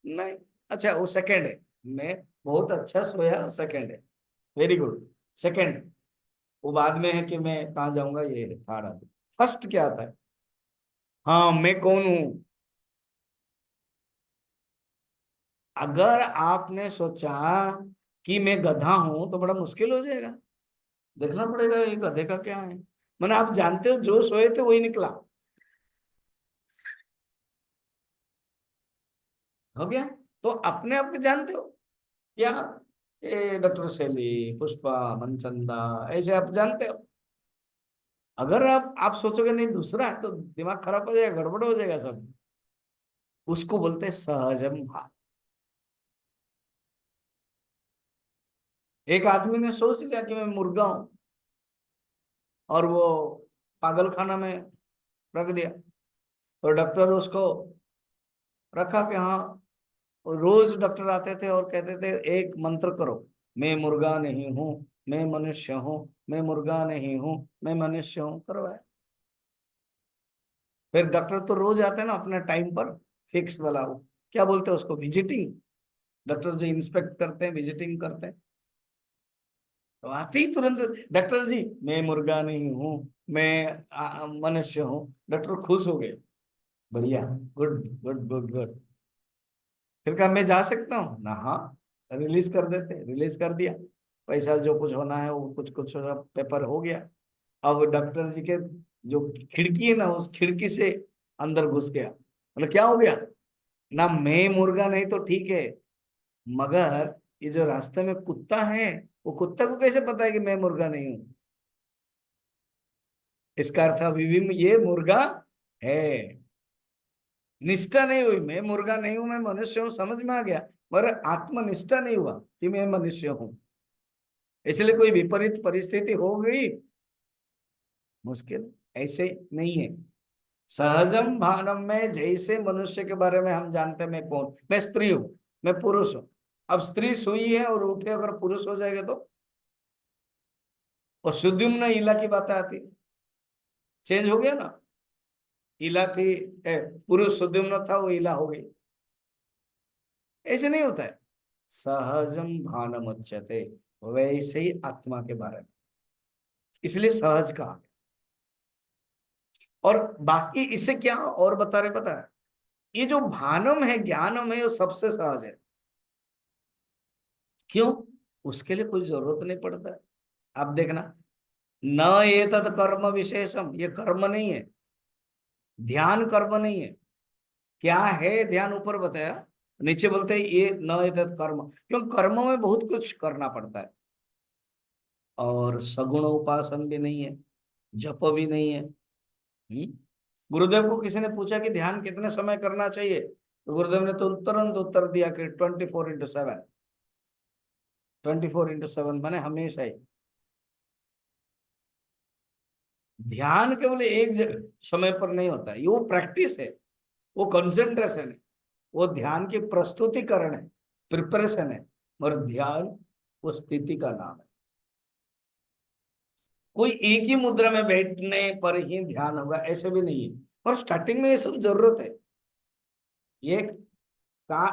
नहीं, अच्छा वो सेकंड है। मैं बहुत अच्छा सोया, सेकंड है, वेरी गुड। सेकंड, वो बाद में है कि मैं कहाँ जाऊंगा, ये है थर्ड आदमी। फर्स्ट क्या आता है, हाँ मैं कौन हूं। अगर आपने सोचा कि मैं गधा हूं तो बड़ा मुश्किल हो जाएगा। देखना पड़ेगा ये गधे का क्या है। मैंने, आप जानते हो जो सोए थे वही निकला। हो गया। तो अपने आप को जानते हो क्या, ये डॉक्टर शैली, पुष्पा, मनचंदा, ऐसे आप जानते हो। अगर आप सोचोगे नहीं दूसरा है तो दिमाग खराब हो जाएगा, गड़बड़ हो जाएगा सब। उसको बोलते हैं सहजम भाव। एक आदमी ने सोच लिया कि मैं मुर्गा हूं, और वो पागल खाना में रख दिया। तो डॉक्टर उसको रखा कि हाँ, रोज डॉक्टर आते थे और कहते थे एक मंत्र करो, मैं मुर्गा नहीं हूं, मैं मनुष्य हूं, मैं मुर्गा नहीं हूं, मैं मनुष्य हूं, करवाया। फिर डॉक्टर तो रोज आते हैं ना अपने टाइम पर, फिक्स वाला, वो क्या बोलते हैं उसको, विजिटिंग। डॉक्टर जो इंस्पेक्ट करते हैं, विजिटिंग करते हैं, तो आते ही तुरंत, डॉक्टर जी मैं मुर्गा नहीं हूँ, मैं मनुष्य हूँ। डॉक्टर खुश हो गए, बढ़िया, गुड गुड गुड गुड। फिर कहा मैं जा सकता हूँ ना, हाँ, रिलीज कर देते, रिलीज कर दिया। पैसा जो कुछ होना है वो कुछ कुछ पेपर हो गया। अब डॉक्टर जी के जो खिड़की है ना, उस खिड़की से अंदर घुस गया। मतलब क्या हो गया, ना मैं मुर्गा नहीं तो ठीक है, मगर ये जो रास्ते में कुत्ता है, वो कुत्ता को कैसे पता है कि मैं मुर्गा नहीं हूं। इसका अर्थ अभी भी ये मुर्गा है। निष्ठा नहीं हुई, मैं मुर्गा नहीं हूं, मैं मनुष्य हूं, समझ में आ गया, पर आत्मनिष्ठा नहीं हुआ कि मैं मनुष्य हूं। इसलिए कोई विपरीत परिस्थिति हो गई, मुश्किल, ऐसे नहीं है। सहजम भानम में जैसे मनुष्य के बारे में हम जानते हैं, मैं कौन, मैं स्त्री हूं, मैं पुरुष हूं। अब स्त्री सुई है और उठे अगर पुरुष हो जाएगा तो, और सुद्युम्न इला की बात आती, चेंज हो गया ना। इला थी, पुरुष सुद्युम्न था, वो इला हो गई। ऐसे नहीं होता है। सहजम भानम उच्यते, वैसे ही आत्मा के बारे में, इसलिए सहज कहा। और बाकी इससे क्या और बता रहे पता है, ये जो भानम है, ज्ञानम है, वो सबसे सहज है। क्यों, उसके लिए कोई जरूरत नहीं पड़ता है। आप देखना, न ये तद कर्म विशेषम, ये कर्म नहीं है, ध्यान कर्म नहीं है। क्या है ध्यान, ऊपर बताया, नीचे बोलते हैं ये न ये तद कर्म, क्यों, कर्म में बहुत कुछ करना पड़ता है। और सगुण उपासन भी नहीं है, जप भी नहीं है। गुरुदेव को किसी ने पूछा कि ध्यान कितने समय करना चाहिए, तो गुरुदेव ने तो तुरंत उत्तर दिया कि 24/7। 24/7 माने हमेशा ही। ध्यान केवल एक समय पर नहीं होता है, ये वो प्रैक्टिस है, वो कंसंट्रेशन है, वो ध्यान की प्रस्तुतिकरण है, प्रिपरेशन है। और ध्यान वो स्थिति का नाम है। कोई एक ही मुद्रा में बैठने पर ही ध्यान होगा ऐसे भी नहीं है। और स्टार्टिंग में ये सब जरूरत है, ये का,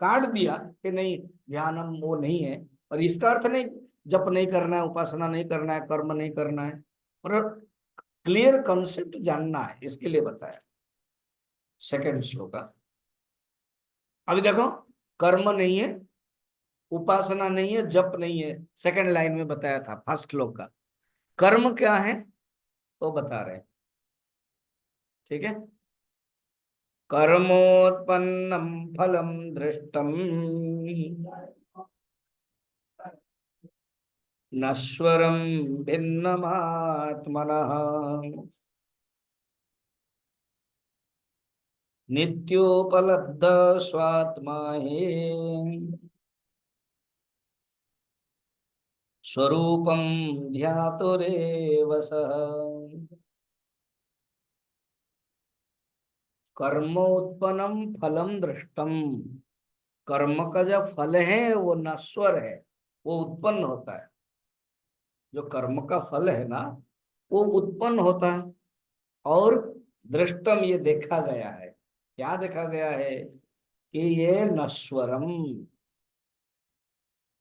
काट दिया कि नहीं ध्यान हम वो नहीं है, और इसका अर्थ नहीं जप नहीं करना है, उपासना नहीं करना है, कर्म नहीं करना है, और क्लियर कॉन्सेप्ट जानना है, इसके लिए बताया सेकंड श्लोक का। अभी देखो, कर्म नहीं है, उपासना नहीं है, जप नहीं है, सेकंड लाइन में बताया था फर्स्ट श्लोक का। कर्म क्या है वो बता रहे हैं, ठीक है। कर्मोत्पन्नम फलम दृष्टम नश्वरम भिन्नमात्मनः नित्योपलब्ध स्वात्मा हे स्वरूपम ध्यातुरेव सः। कर्मोत्पन्नम फलम दृष्टम, कर्म का जो फल है वो नश्वर है, वो उत्पन्न होता है। जो कर्म का फल है ना, वो उत्पन्न होता है। और दृष्टम, ये देखा गया है। क्या देखा गया है? कि ये नश्वरम।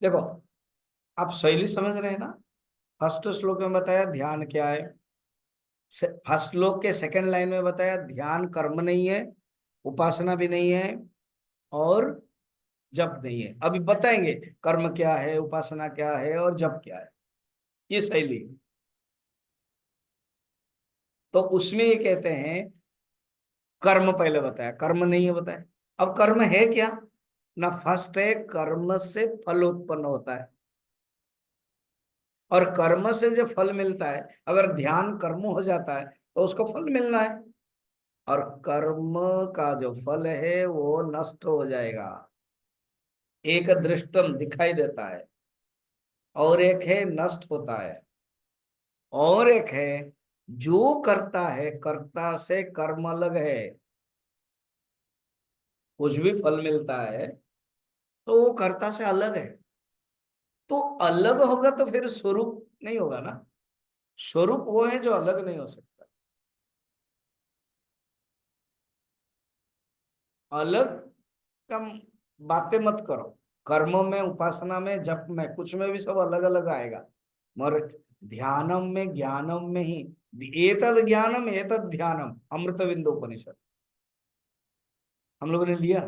देखो, आप शैली समझ रहे हैं ना। फर्स्ट श्लोक में बताया ध्यान क्या है, फर्स्ट श्लोक के सेकंड लाइन में बताया ध्यान कर्म नहीं है, उपासना भी नहीं है, और जप नहीं है। अभी बताएंगे कर्म क्या है, उपासना क्या है और जप क्या है, ये शैली। तो उसमें ये कहते हैं कर्म पहले बताया, कर्म नहीं है बताया। अब कर्म है क्या ना, फर्स्ट है कर्म से फल उत्पन्न होता है, और कर्म से जो फल मिलता है, अगर ध्यान कर्म हो जाता है तो उसको फल मिलना है। और कर्म का जो फल है वो नष्ट हो जाएगा। एक दृष्टम दिखाई देता है, और एक है नष्ट होता है, और एक है जो करता है, कर्ता से कर्म अलग है। कुछ भी फल मिलता है तो वो कर्ता से अलग है। तो अलग होगा तो फिर स्वरूप नहीं होगा ना। स्वरूप वो है जो अलग नहीं हो सकता। अलग का बातें मत करो। कर्म में, उपासना में, जप में, कुछ में भी सब अलग अलग आएगा। मगर ध्यानम में, ज्ञानम में ही, एतद ज्ञानम एतद ध्यानम, अमृत बिंदु उपनिषद हम लोगों ने लिया।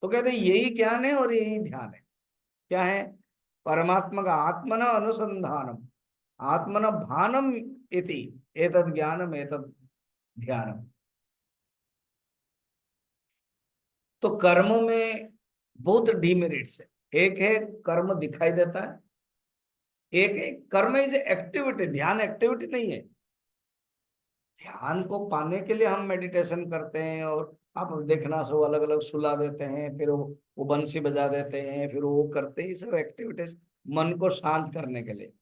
तो कहते हैं यही ज्ञान है और यही ध्यान है। क्या है? परमात्मा का आत्मना अनुसंधानम, आत्मना भानम इति, एतद ज्ञानम एतद ध्यानम। तो कर्म में बहुत डीमेरिट्स है। एक है कर्म दिखाई देता है, एक है कर्म इज एक्टिविटी, ध्यान एक्टिविटी नहीं है। ध्यान को पाने के लिए हम मेडिटेशन करते हैं, और आप देखना सब अलग अलग सुला देते हैं, फिर वो बंसी बजा देते हैं, फिर वो करते हैं, ये सब एक्टिविटीज मन को शांत करने के लिए।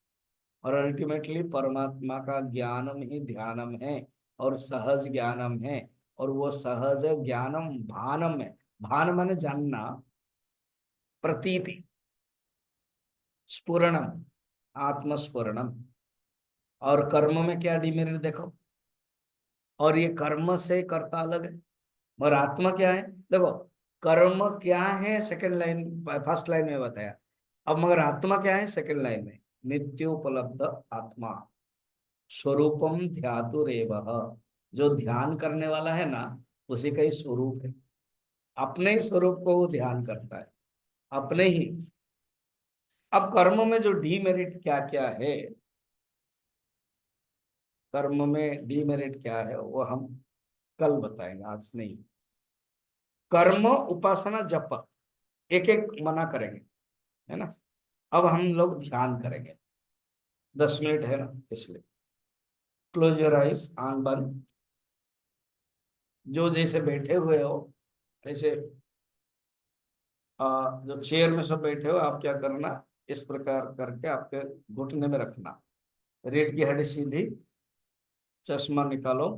और अल्टीमेटली परमात्मा का ज्ञानम ही ध्यानम है, और सहज ज्ञानम है। और वो सहज ज्ञानम भानम है। भान माने जानना, प्रतीति, स्फुरणम, आत्मस्फुरणम। और कर्म में क्या डिमेरिट देखो, और ये कर्म से कर्ता अलग है। और आत्मा क्या है देखो, कर्म क्या है सेकंड लाइन, फर्स्ट लाइन में बताया। अब मगर आत्मा क्या है सेकंड लाइन में, नित्योपलब्ध आत्मा, स्वरूपम ध्यातुरेव। जो ध्यान करने वाला है ना, उसी का ही स्वरूप है। अपने ही स्वरूप को वो ध्यान करता है, अपने ही। अब कर्म में जो डीमेरिट क्या क्या है, कर्म में डीमेरिट क्या है वो हम कल बताएंगे, आज नहीं। कर्म, उपासना, जप एक एक मना करेंगे, है ना। अब हम लोग ध्यान करेंगे, 10 मिनट है ना, इसलिए क्लोज योर आइज, आंख बंद। जो जैसे बैठे हुए हो, ऐसे जो चेयर में सब बैठे हो, आप क्या करना, इस प्रकार करके आपके घुटने में रखना, रीढ़ की हड्डी सीधी, चश्मा निकालो।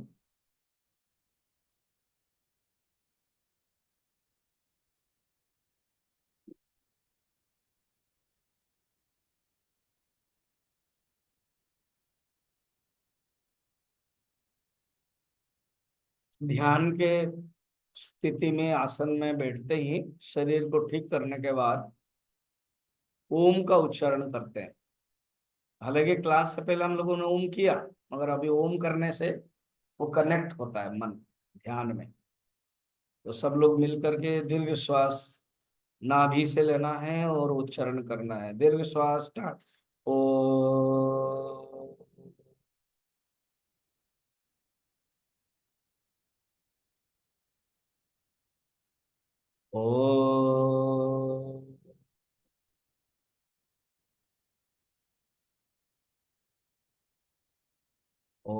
ध्यान के स्थिति में, आसन में बैठते ही शरीर को ठीक करने के बाद ओम का उच्चारण करते हैं। हालांकि क्लास से पहले हम लोगों ने ओम किया, मगर अभी ओम करने से वो कनेक्ट होता है मन ध्यान में। तो सब लोग मिल करके दीर्घ श्वास नाभि से लेना है और उच्चारण करना है। दीर्घ श्वास स्टार्ट। ओ ओ ओ।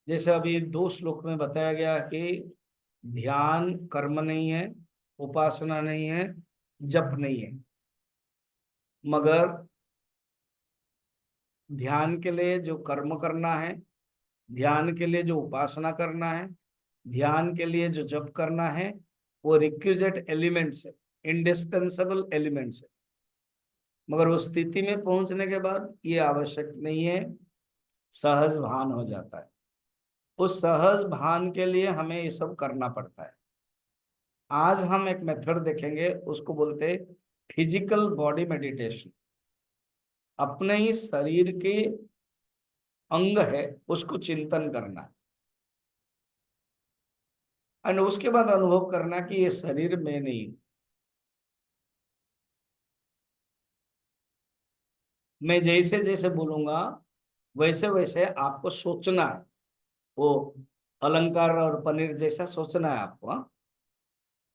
जैसे अभी दो श्लोक में बताया गया कि ध्यान कर्म नहीं है, उपासना नहीं है, जप नहीं है, मगर ध्यान के लिए जो कर्म करना है, ध्यान के लिए जो उपासना करना है, ध्यान के लिए जो जप करना है, वो रिक्विजिट एलिमेंट्स है, इंडिस्पेंसेबल एलिमेंट्स है। मगर उस स्थिति में पहुंचने के बाद ये आवश्यक नहीं है, सहज भान हो जाता है। उस सहज भान के लिए हमें ये सब करना पड़ता है। आज हम एक मेथड देखेंगे, उसको बोलते हैं फिजिकल बॉडी मेडिटेशन। अपने ही शरीर के अंग है उसको चिंतन करना है, और उसके बाद अनुभव करना कि ये शरीर में नहीं। मैं जैसे जैसे बोलूंगा वैसे वैसे आपको सोचना है। वो अलंकार और पनीर जैसा सोचना है आपको, हाँ?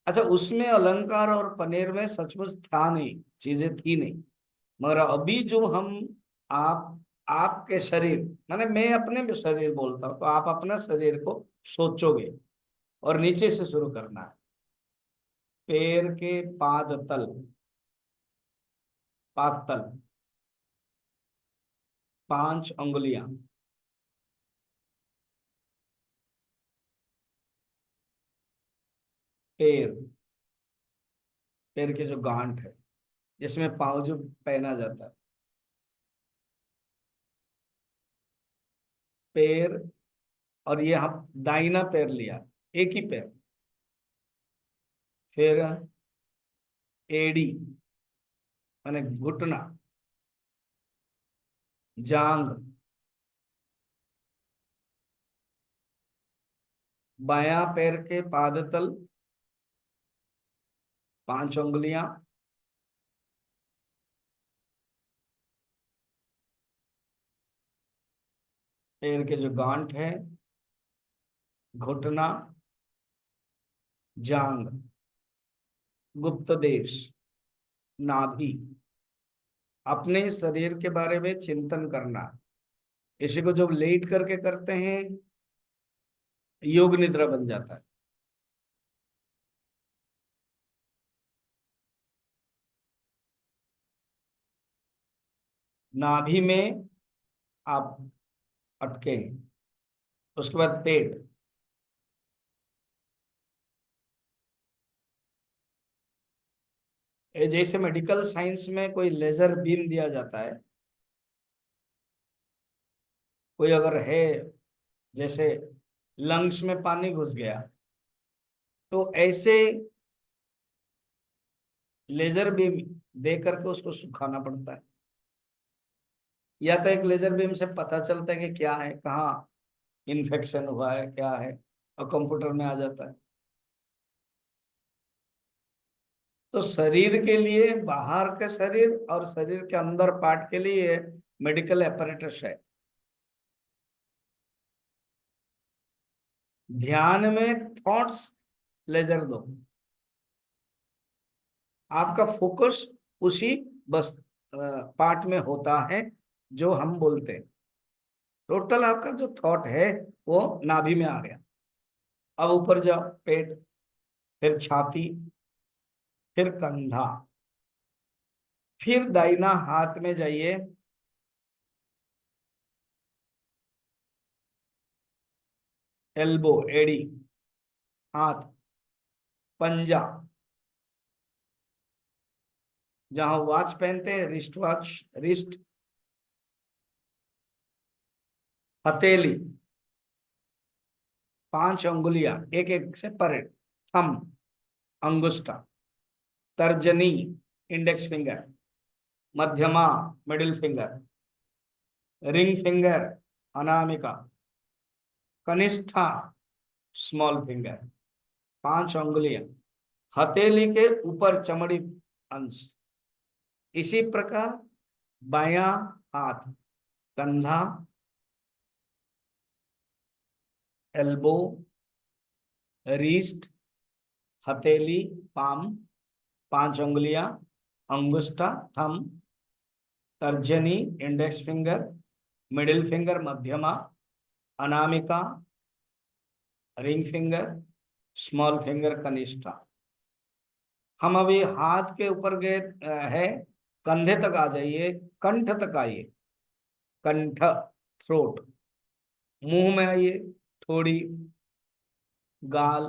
अच्छा, उसमें अलंकार और पनीर में सचमुच था नहीं, चीजें थी नहीं। मगर अभी जो हम आप आपके शरीर, माने मैं अपने में शरीर बोलता हूं, तो आप अपना शरीर को सोचोगे। और नीचे से शुरू करना है। पैर के पाद तल, पाद तल, 5 उंगलियां। पैर, पैर के जो गांठ है जिसमें पाँव जो पहना जाता है, पैर। और ये हम दाहिना पैर लिया, एक ही पैर। फिर एड़ी माने घुटना, जांग, बायां पैर के पाद तल, 5 उंगलियां। पैर के जो गांठ है, घुटना, जांग, गुप्त देश, नाभि। अपने शरीर के बारे में चिंतन करना। इसी को जब लेट करके करते हैं, योग निद्रा बन जाता है। नाभि में आप अटके हैं। उसके बाद पेट। ये जैसे मेडिकल साइंस में कोई लेजर बीम दिया जाता है, कोई अगर है, जैसे लंग्स में पानी घुस गया, तो ऐसे लेजर बीम दे करके उसको सुखाना पड़ता है। या तो एक लेजर बीम से पता चलता है कि क्या है, कहाँ इन्फेक्शन हुआ है, क्या है, और कंप्यूटर में आ जाता है। तो शरीर के लिए बाहर के शरीर और शरीर के अंदर पार्ट के लिए मेडिकल एपरेटस है। ध्यान में थॉट्स लेजर दो, आपका फोकस उसी बस पार्ट में होता है जो हम बोलते हैं। टोटल आपका जो थॉट है वो नाभि में आ गया। अब ऊपर जाओ, पेट, फिर छाती, फिर कंधा, फिर दाहिना हाथ में जाइए, एल्बो, एड़ी, हाथ, पंजा, जहां वॉच पहनते हैं, रिस्ट वॉच, रिस्ट, हथेली, 5 अंगुलियां एक एक से परे, थम अंगुष्ठा, तर्जनी इंडेक्स फिंगर, मध्यमा मिडिल फिंगर, रिंग फिंगर अनामिका, कनिष्ठा स्मॉल फिंगर, 5 अंगुलियां, हथेली के ऊपर चमड़ी अंश। इसी प्रकार बायां हाथ, कंधा, एल्बो, रिस्ट, हथेली, पाम, 5 अंगुलियां, अंगुष्ठा थम, तर्जनी इंडेक्स फिंगर, मिडिल फिंगर मध्यमा, अनामिका रिंग फिंगर, स्मॉल फिंगर कनिष्ठा। हम अभी हाथ के ऊपर गए है, कंधे तक आ जाइए, कंठ तक आइए, कंठ थ्रोट, मुंह में आइए, थोड़ी, गाल,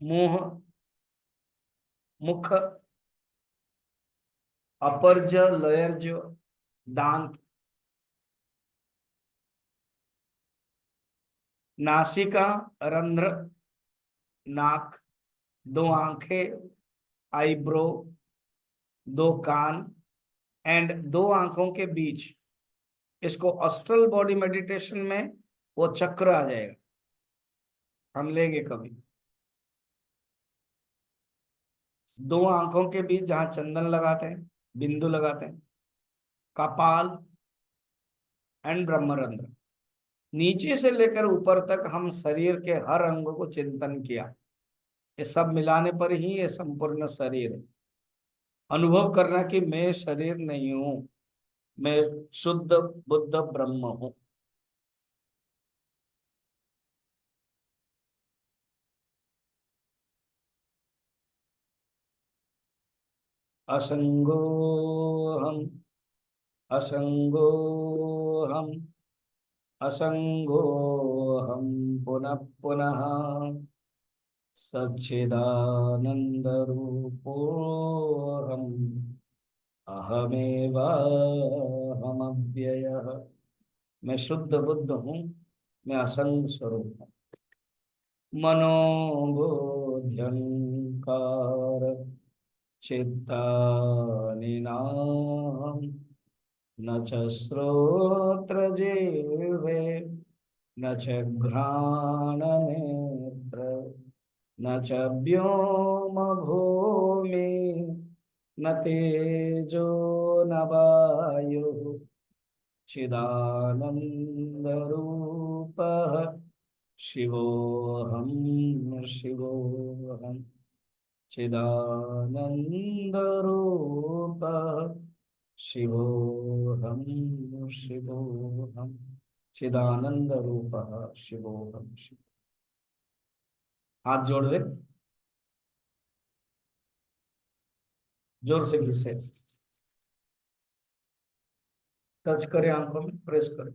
मुंह, मुख, अपरज लोअरज, दांत, नासिका, रंध्र, नाक, 2 आंखें, आईब्रो, 2 कान एंड 2 आंखों के बीच, इसको ऑस्ट्रल बॉडी मेडिटेशन में वो चक्र आ जाएगा, हम लेंगे कभी। 2 आंखों के बीच जहां चंदन लगाते हैं, बिंदु लगाते हैं, कपाल एंड ब्रह्मरंध्र, नीचे से लेकर ऊपर तक हम शरीर के हर अंग को चिंतन किया। ये सब मिलाने पर ही ये संपूर्ण शरीर है। अनुभव करना कि मैं शरीर नहीं हूं, मैं शुद्ध बुद्ध ब्रह्म हूं। असंगोहम, असंगोहम, असंगोहम, पुनः पुनः सच्चिदानंद रूपोहम, अहमेव अहमव्ययः। मैं शुद्ध बुद्ध हूँ, मैं असंग स्वरूप हूँ। मनोबोध्यंकार चित्तानिनाहम्, न च श्रोत्र जिह्वे, न च घ्राणनेत्र, न च व्योम भूमि, न तेजो न वायुः, चिदानंद रूपः शिवोऽहं, शिवोऽहम्, चिदानंद रूपः शिवोऽहं, शिवोऽहम्, चिदानंद रूपः शिवोऽहं शिव। हाथ जोड़ दे, जोर से घिसे, टच करे, आंखों में प्रेस करे,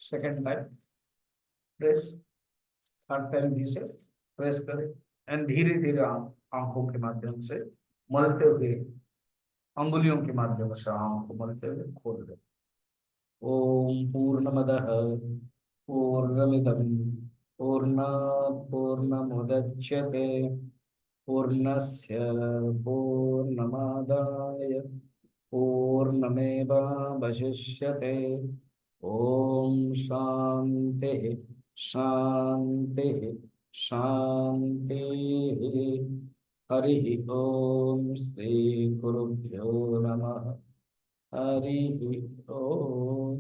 second time press, third time घिसे, प्रेस करे एंड धीरे धीरे आंखों के माध्यम से मलते हुए, अंगुलियों के माध्यम से आंख को मलते हुए खोल दे। ओम पूर्णमदः पूर्णमिदं पूर्णात् पूर्णमुदच्यते पूर्णस्य पूर्णमादाय पूर्णमेवावशिष्यते। ओम शांति शांति शांति। हरि ओम श्री गुरुभ्यो नमः। हरि ओम।